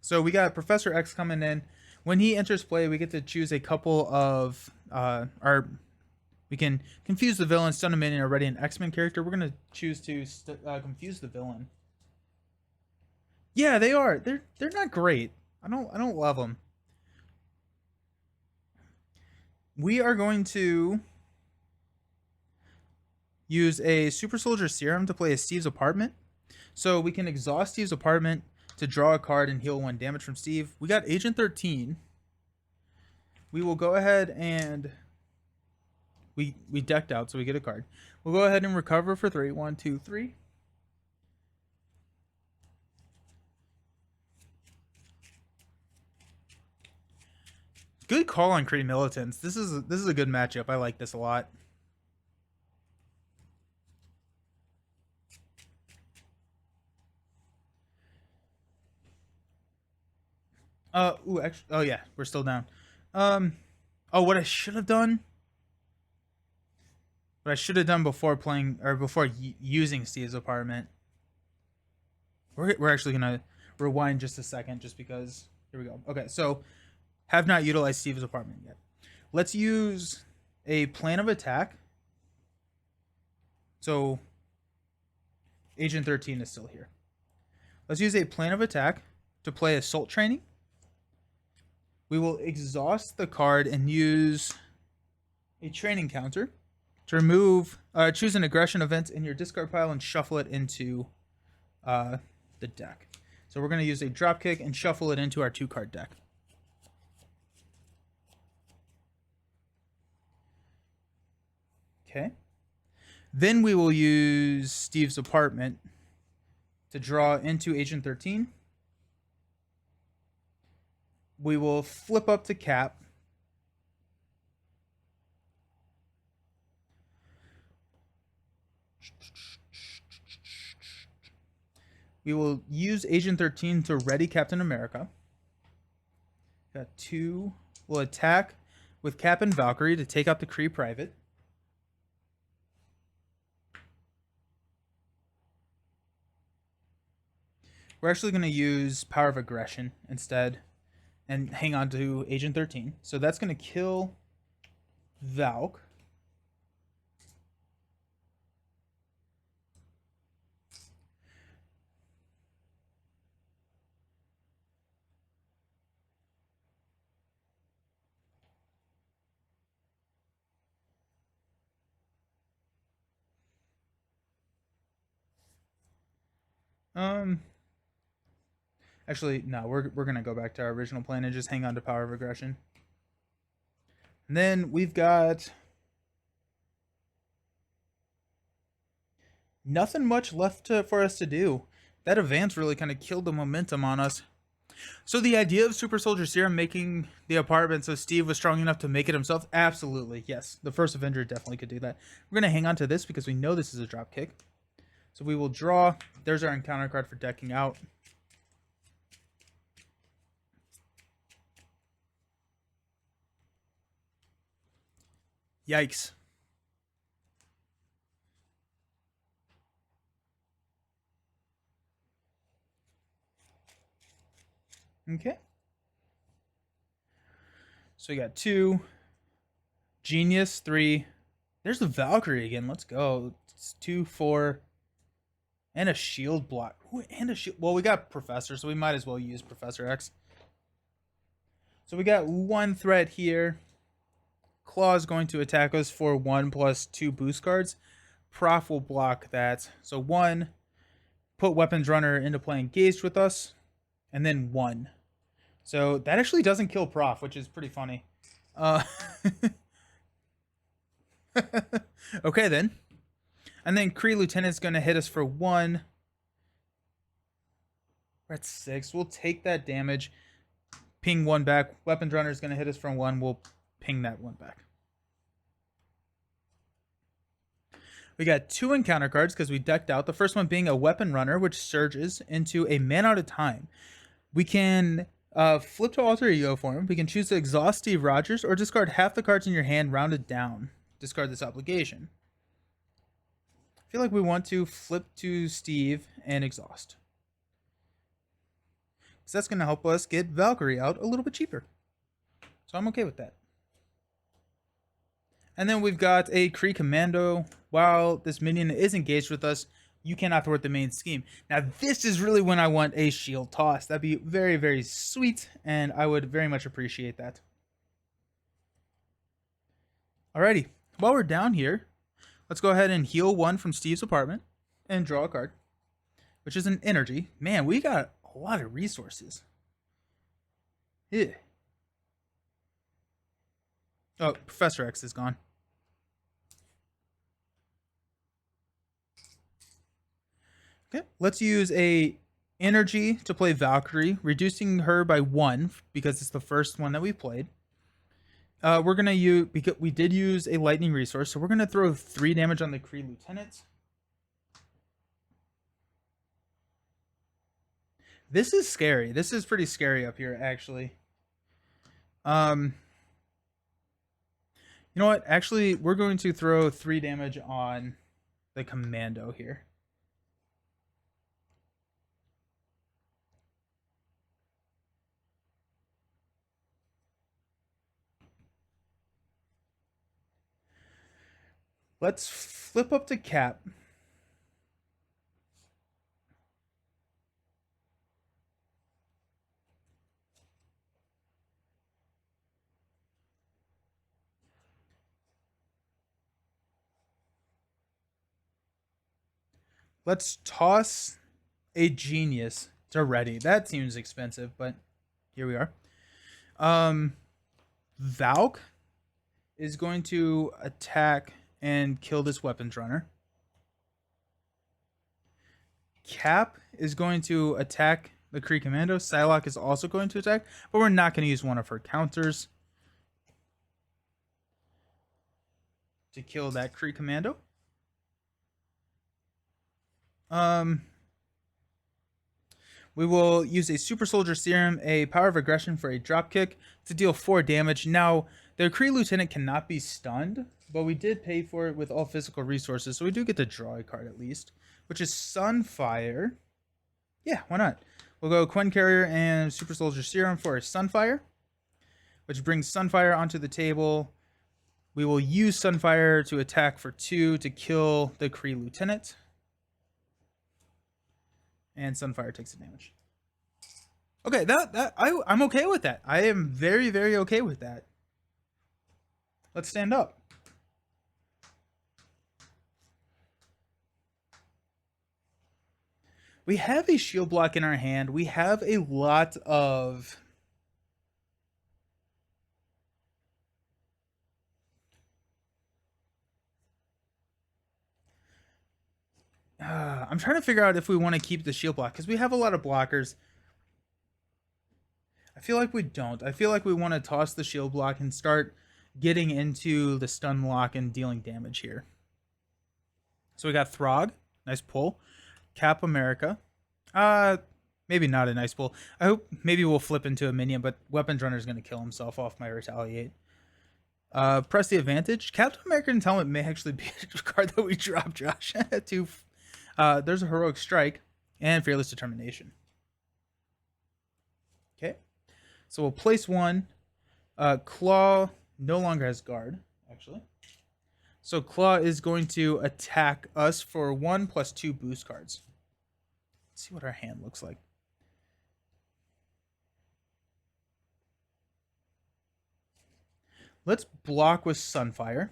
So we got Professor X coming in. When he enters play, we get to choose a couple of we can confuse the villain, stun a minion, already an X-Men character. We're gonna choose to confuse the villain. Yeah, they are. They're not great. I don't love them. We are going to use a Super Soldier Serum to play a Steve's Apartment. So we can exhaust Steve's Apartment to draw a card and heal 1 damage from Steve. We got Agent 13. We will go ahead and we decked out, so we get a card. We'll go ahead and recover for 3. 1, 2, 3. Good call on Kree Militants. This is a good matchup. I like this a lot. Actually, oh yeah, we're still down. Oh, what I should have done? What I should have done before playing, or before using Steve's Apartment. We're actually gonna rewind just a second, just because. Here we go. Okay, so have not utilized Steve's Apartment yet. Let's use a plan of attack. So Agent 13 is still here. Let's use a plan of attack to play Assault Training. We will exhaust the card and use a training counter to remove, choose an aggression event in your discard pile and shuffle it into the deck. So we're going to use a dropkick and shuffle it into our 2-card deck. Okay. Then we will use Steve's Apartment to draw into Agent 13. We will flip up to Cap. We will use Agent 13 to ready Captain America. Got 2. We'll attack with Cap and Valkyrie to take out the Kree Private. We're actually going to use Power of Aggression instead and hang on to Agent 13. So that's going to kill Valk. Actually, no, we're gonna go back to our original plan and just hang on to Power of Aggression. And then we've got nothing much left for us to do. That advance really kind of killed the momentum on us. So the idea of Super Soldier Serum making the apartment so Steve was strong enough to make it himself, absolutely, yes. The first Avenger definitely could do that. We're gonna hang on to this because we know this is a drop kick. So we will draw. There's our encounter card for decking out. Yikes. Okay. So we got 2. Genius, 3. There's the Valkyrie again. Let's go. It's 2, 4. And a shield block. Ooh, and a shield. Well, we got Professor, so we might as well use Professor X. So we got 1 threat here. Klaw is going to attack us for 1+2 boost cards. Prof will block that. So 1, put Weapons Runner into play engaged with us, and then 1. So that actually doesn't kill Prof, which is pretty funny. Okay, then. And then Kree Lieutenant's going to hit us for 1. We're at 6. We'll take that damage. Ping 1 back. Weapons Runner is going to hit us for 1. We'll ping that 1 back. We got 2 encounter cards because we decked out. The first one being a Weapon Runner, which surges into a mana at a time. We can flip to alter ego form. We can choose to exhaust Steve Rogers or discard half the cards in your hand rounded down. Discard this obligation. I feel like we want to flip to Steve and exhaust. So that's going to help us get Valkyrie out a little bit cheaper. So I'm okay with that. And then we've got a Kree Commando. While this minion is engaged with us, you cannot thwart the main scheme. Now this is really when I want a shield toss. That'd be very, very sweet, and I would very much appreciate that. Alrighty, while we're down here, let's go ahead and heal 1 from Steve's apartment and draw a card, which is an energy. Man, we got a lot of resources. Yeah. Oh, Professor X is gone. Okay, let's use a energy to play Valkyrie, reducing her by 1 because it's the first one that we played. We're gonna use, because we did use a lightning resource, so we're gonna throw 3 damage on the Kree Lieutenant. This is scary. This is pretty scary up here, actually. You know what? Actually, we're going to throw 3 damage on the Commando here. Let's flip up to Cap. Let's toss a Genius to ready. That seems expensive, but here we are. Valk is going to attack and kill this Weapons Runner. Cap is going to attack the Kree Commando. Psylocke is also going to attack, but we're not going to use one of her counters to kill that Kree Commando. We will use a Super Soldier Serum, a Power of Aggression for a dropkick to deal 4 damage. Now, the Kree Lieutenant cannot be stunned, but we did pay for it with all physical resources, so we do get to draw a card at least, which is Sunfire. Yeah, why not? We'll go Quen Carrier and Super Soldier Serum for a Sunfire, which brings Sunfire onto the table. We will use Sunfire to attack for 2 to kill the Kree Lieutenant. And Sunfire takes the damage. Okay, I'm okay with that. I am very, very okay with that. Let's stand up. We have a shield block in our hand. We have a lot of... I'm trying to figure out if we want to keep the shield block, because we have a lot of blockers. I feel like we don't. I feel like we want to toss the shield block and start getting into the stun lock and dealing damage here. So we got Throg. Nice pull. Cap America. Maybe not a nice pull. I hope maybe we'll flip into a minion, but Weapons Runner is going to kill himself off my Retaliate. Press the advantage. Captain American Helmet may actually be a card that we drop, Josh. There's a Heroic Strike and Fearless Determination. Okay. So we'll place 1. Klaw no longer has guard, actually. So Klaw is going to attack us for 1+2 boost cards. Let's see what our hand looks like. Let's block with Sunfire.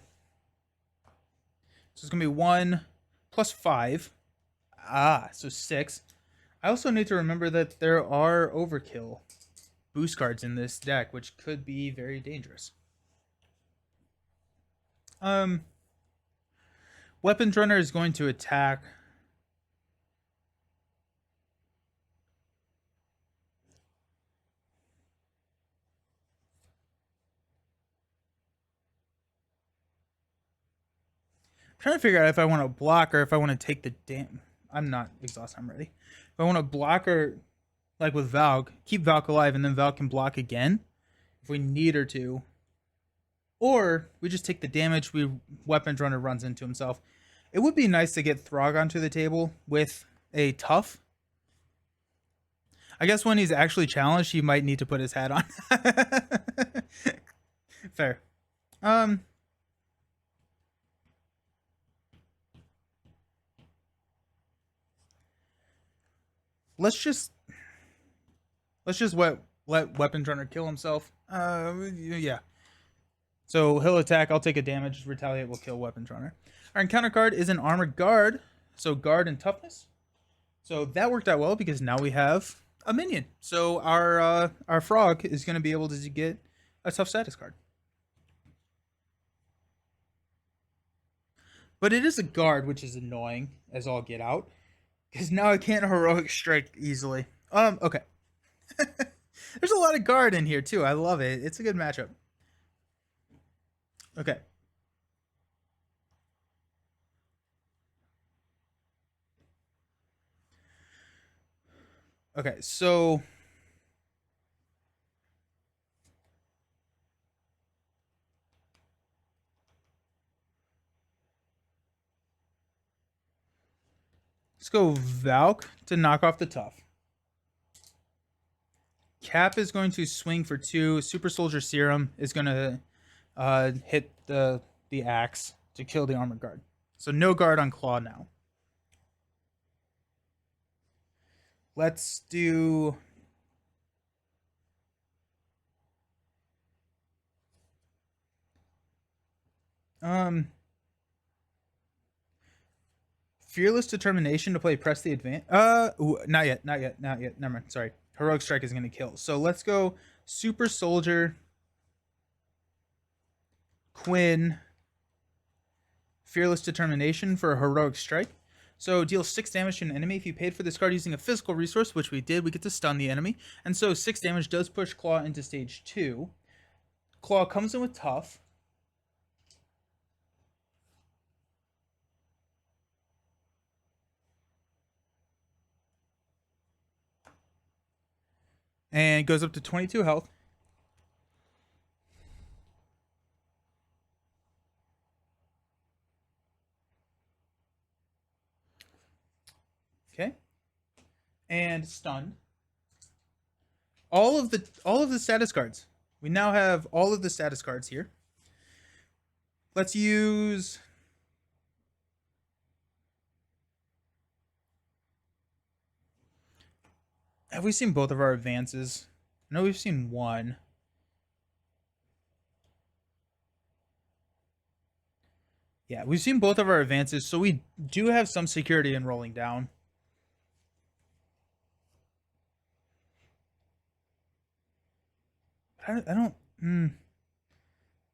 So it's going to be 1 plus 5. So 6. I also need to remember that there are overkill boost cards in this deck, which could be very dangerous. Weapons Runner is going to attack. I'm trying to figure out if I want to block or if I want to take the damn. I'm not exhausted. I'm ready. If I want to block or, like with Valk, keep Valk alive and then Valk can block again if we need her to. Or we just take the damage. Weapons Runner runs into himself. It would be nice to get Throg onto the table with a tough. I guess when he's actually challenged, he might need to put his hat on. Fair. Let's just let Weapons Runner kill himself. Yeah. So he'll attack. I'll take a damage. Retaliate will kill Weapons Runner. Our encounter card is an Armored Guard. So guard and toughness. So that worked out well because now we have a minion. So our frog is going to be able to get a tough status card. But it is a guard, which is annoying as all get out. Because now I can't heroic strike easily. Okay. There's a lot of guard in here too. I love it. It's a good matchup. Okay. Okay, so let's go Valk to knock off the tough. Cap is going to swing for 2. Super Soldier Serum is going to hit the axe to kill the Armored Guard. So no guard on Klaw now. Let's do... Fearless Determination to play Press the Advance. Not yet. Never mind. Sorry. Heroic Strike is going to kill. So let's go Super Soldier, Quinn, Fearless Determination for a Heroic Strike. So deal 6 damage to an enemy. If you paid for this card using a physical resource, which we did, we get to stun the enemy. And so 6 damage does push Klaw into stage 2. Klaw comes in with tough. And goes up to 22 health. Okay. And stun. All of the status cards. We now have all of the status cards here. Let's use... Have we seen both of our advances? No, we've seen one. Yeah, we've seen both of our advances, so we do have some security in rolling down. I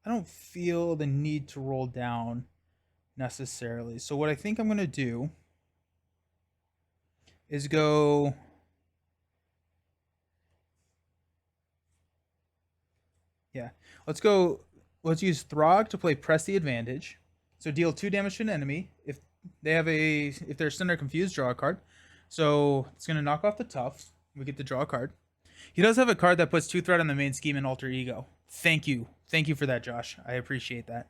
don't feel the need to roll down necessarily. So what I think I'm going to do is go... Yeah, let's use Throg to play Press the Advantage. So deal 2 damage to an enemy. If they're stunned or confused, draw a card. So it's going to knock off the tough. We get to draw a card. He does have a card that puts 2 threat on the main scheme and alter ego. Thank you for that, Josh. I appreciate that.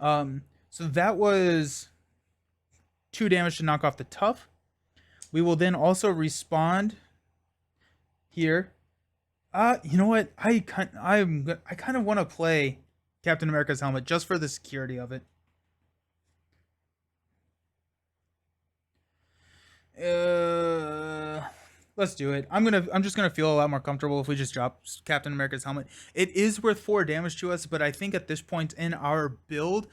So that was 2 damage to knock off the tough. We will then also respond here. You know what? I kind of want to play Captain America's helmet just for the security of it. Let's do it. I'm just gonna feel a lot more comfortable if we just drop Captain America's helmet. It is worth 4 damage to us, but I think at this point in our build,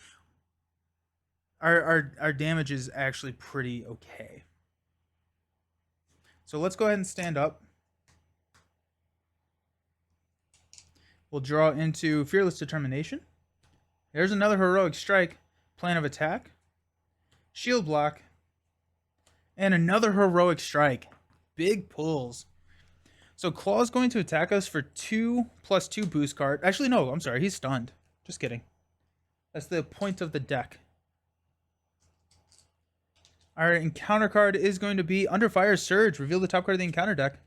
our damage is actually pretty okay. So let's go ahead and stand up. We'll draw into Fearless Determination. There's another heroic strike. Plan of attack. Shield block. And another heroic strike. Big pulls. So Klaw is going to attack us for 2+2 boost card. Actually, no, I'm sorry. He's stunned. Just kidding. That's the point of the deck. Our encounter card is going to be Under Fire Surge. Reveal the top card of the encounter deck.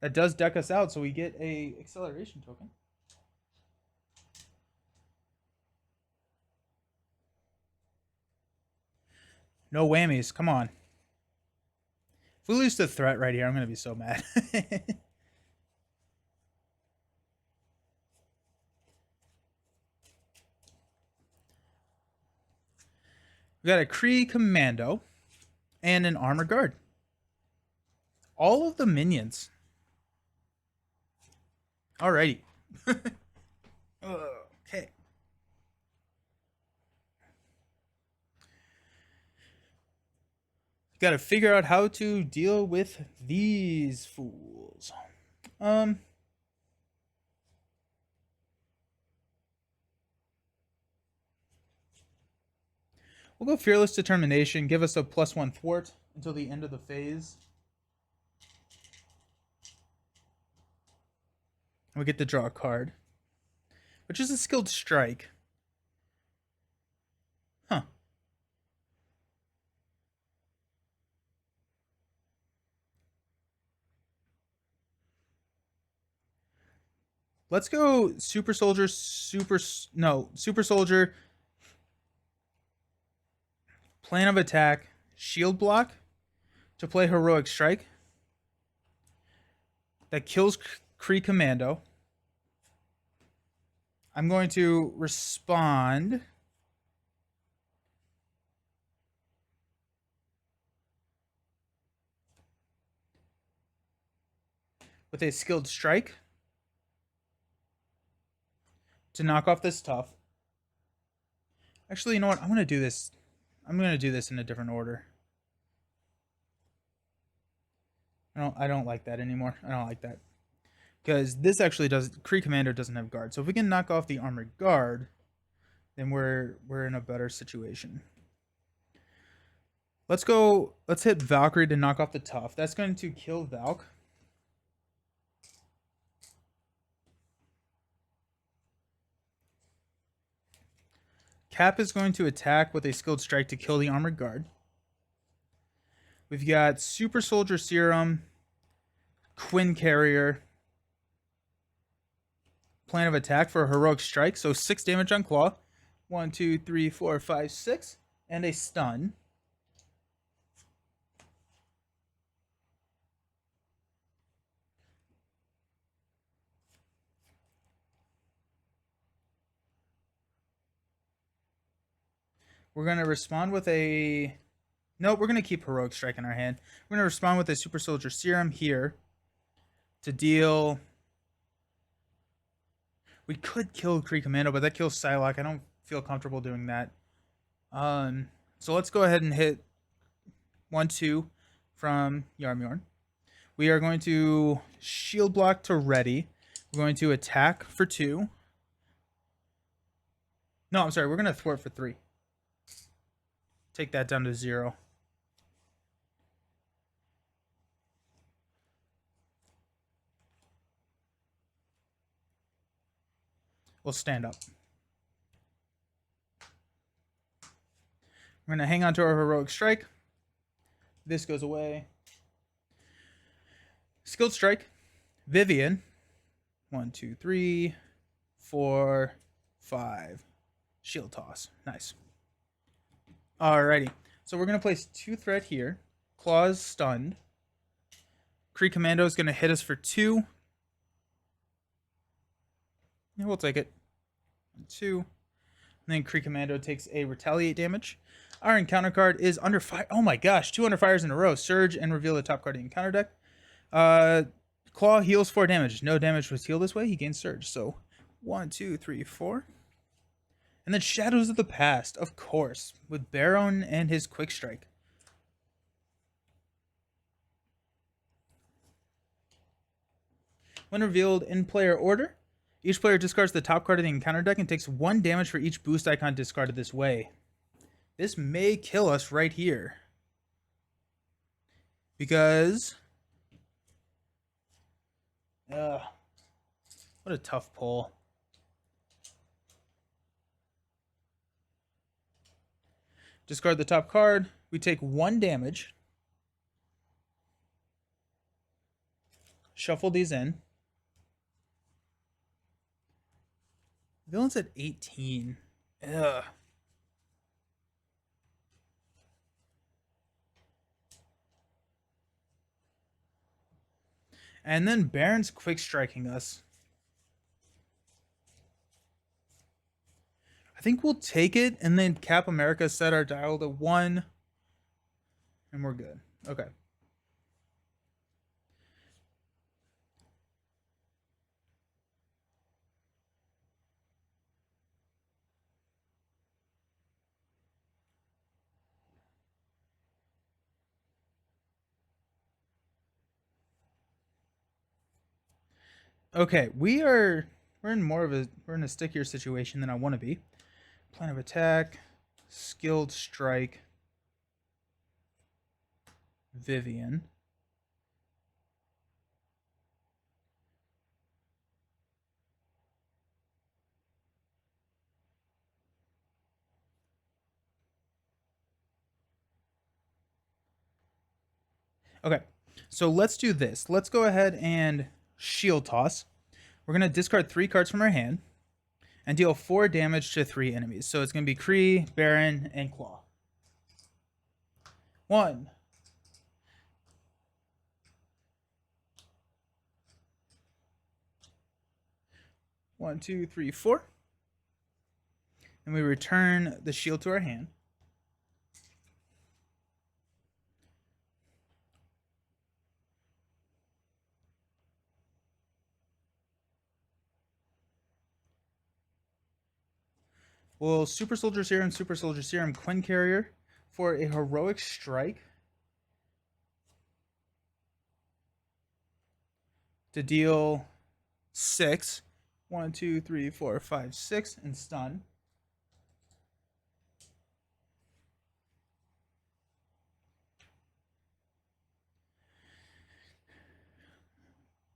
That does deck us out, so we get a acceleration token. No whammies. Come on. If we lose the threat right here, I'm going to be so mad. We got a Kree Commando and an Armor Guard. All of the minions. Alrighty. Okay. Got to figure out how to deal with these fools. We'll go Fearless Determination. Give us a +1 thwart until the end of the phase. And we get to draw a card, which is a Skilled Strike. Huh. Let's go Super Soldier, Super Soldier, Plan of Attack, Shield Block to play Heroic Strike. That kills Kree Commando. I'm going to respond with a Skilled Strike to knock off this tough. Actually, you know what? I'm going to do this. I'm going to do this in a different order. I don't like that anymore. I don't like that. Because this actually does... Kree Commander doesn't have guard. So if we can knock off the Armored Guard, then we're in a better situation. Let's go... Let's hit Valkyrie to knock off the tough. That's going to kill Valk. Cap is going to attack with a Skilled Strike to kill the Armored Guard. We've got Super Soldier Serum, Quinn Carrier, Plan of Attack for a Heroic Strike. So 6 damage on Klaw. 1, 2, 3, 4, 5, 6. And a stun. We're going to respond with a... Nope, we're going to keep Heroic Strike in our hand. We're going to respond with a Super Soldier Serum here to deal... We could kill Kree Commando, but that kills Psylocke. I don't feel comfortable doing that. So let's go ahead and hit 1, 2 from Yarmyorn. We are going to Shield Block to ready. We're going to attack for 2. No, I'm sorry. We're going to thwart for 3. Take that down to 0. We'll stand up. We're going to hang on to our Heroic Strike. This goes away. Skilled Strike. Vivian. 1, 2, 3, 4, 5. Shield Toss. Nice. Alrighty. So we're going to place 2 threat here. Klaw's stunned. Kree Commando is going to hit us for 2. Yeah, we'll take it. 1, 2. And then Kree Commando takes a retaliate damage. Our encounter card is Under Fire. Oh my gosh, 2 Under Fires in a row. Surge and reveal the top card of the encounter deck. Uh, Klaw heals 4 damage. No damage was healed this way. He gains Surge. So 1, 2, 3, 4. And then Shadows of the Past, of course, with Baron and his Quick Strike. When revealed in player order, each player discards the top card of the encounter deck and takes 1 damage for each boost icon discarded this way. This may kill us right here. Because... what a tough pull. Discard the top card. We take 1 damage. Shuffle these in. Villain's at 18. Ugh. And then Baron's quick striking us. I think we'll take it and then Cap America, set our dial to 1. And we're good. Okay. Okay, we're in a stickier situation than I want to be. Plan of attack, skilled strike, Vivian. Okay, so let's do this. Let's go ahead and shield toss. We're going to discard 3 cards from our hand and deal 4 damage to 3 enemies. So it's going to be Kree, Baron, and Klaw. 1. 1, 2, 3, 4. And we return the shield to our hand. Will Super Soldier Serum Quinn Carrier for a heroic strike to deal 6. 1, 2, 3, 4, 5, 6 and stun.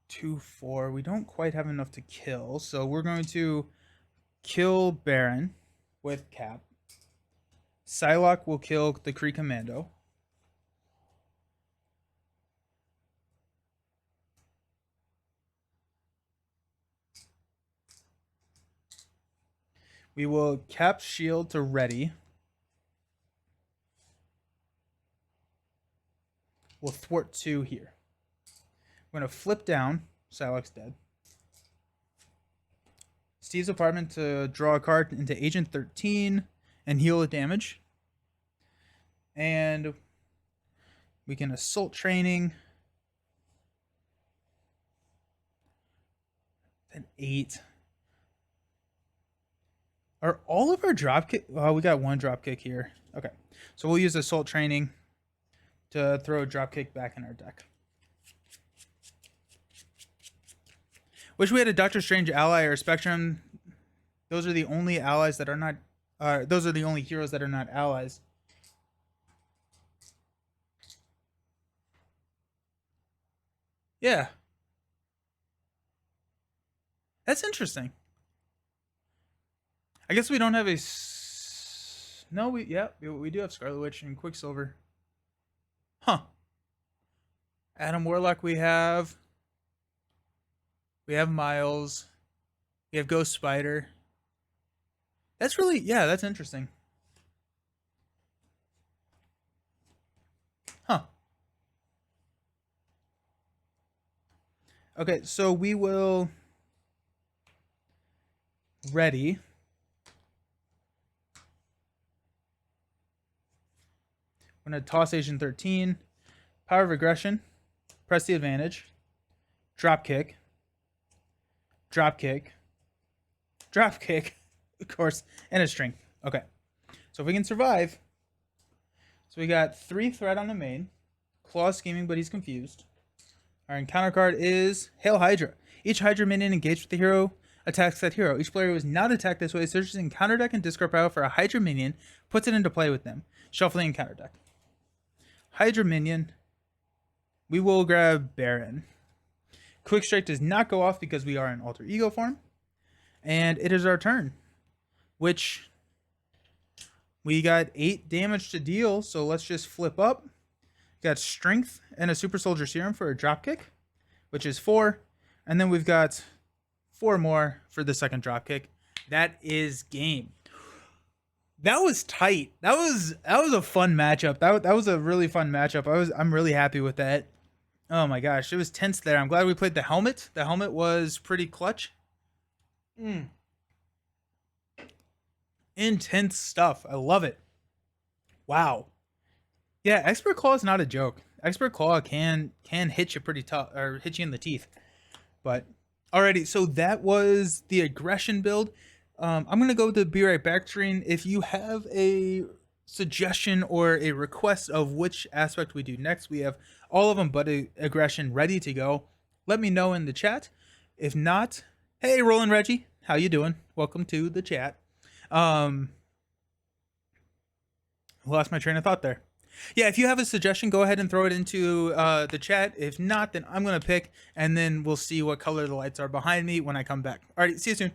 Two, 4. We don't quite have enough to kill, so we're going to kill Baron with Cap. Psylocke will kill the Kree Commando. We will Cap shield to ready. We'll thwart 2 here. We're going to flip down. Psylocke's dead. Steve's apartment to draw a card into Agent 13 and heal the damage. And we can assault training. Then 8. Are all of our dropkick? Oh, we got 1 dropkick here. Okay. So we'll use assault training to throw a dropkick back in our deck. Wish we had a Doctor Strange ally or Spectrum. Those are the only allies that are not... those are the only heroes that are not allies. Yeah. That's interesting. I guess we don't have a... No, we do have Scarlet Witch and Quicksilver. Huh. Adam Warlock we have. We have Miles. We have Ghost Spider. That's really... Yeah, that's interesting. Huh. Okay, so we will... Ready. I'm going to toss Agent 13. Power of Aggression. Press the advantage. drop kick, drop kick, drop kick, of course, and a string. Okay, so if we can survive, so we got 3 threat on the main. Klaw scheming, but he's confused. Our encounter card is Hail Hydra. Each Hydra minion engaged with the hero attacks that hero. Each player who is not attacked this way searches in counter deck and discard pile for a Hydra minion, puts it into play with them, shuffling in counter deck. Hydra minion. We will grab Baron. Quick Strike does not go off because we are in Alter Ego form. And it is our turn, which we got 8 damage to deal, so let's just flip up. Got Strength and a Super Soldier Serum for a dropkick, which is 4. And then we've got 4 more for the second dropkick. That is game. That was tight. That was a fun matchup. That was a really fun matchup. I'm really happy with that. Oh my gosh, it was tense there. I'm glad we played the helmet. The helmet was pretty clutch. Intense stuff. I love it. Wow. Yeah, Expert Claw is not a joke. Expert Claw can hit you pretty tough, or hit you in the teeth. But alrighty, so that was the aggression build. I'm gonna go to Be Right Back screen. If you have a suggestion or a request of which aspect we do next, we have all of them but aggression ready to go. Let me know in the chat. If not, hey Roland Reggie, how you doing? Welcome to the chat. Lost my train of thought there. Yeah, if you have a suggestion, go ahead and throw it into the chat. If not, then I'm going to pick, and then we'll see what color the lights are behind me when I come back. All right, see you soon.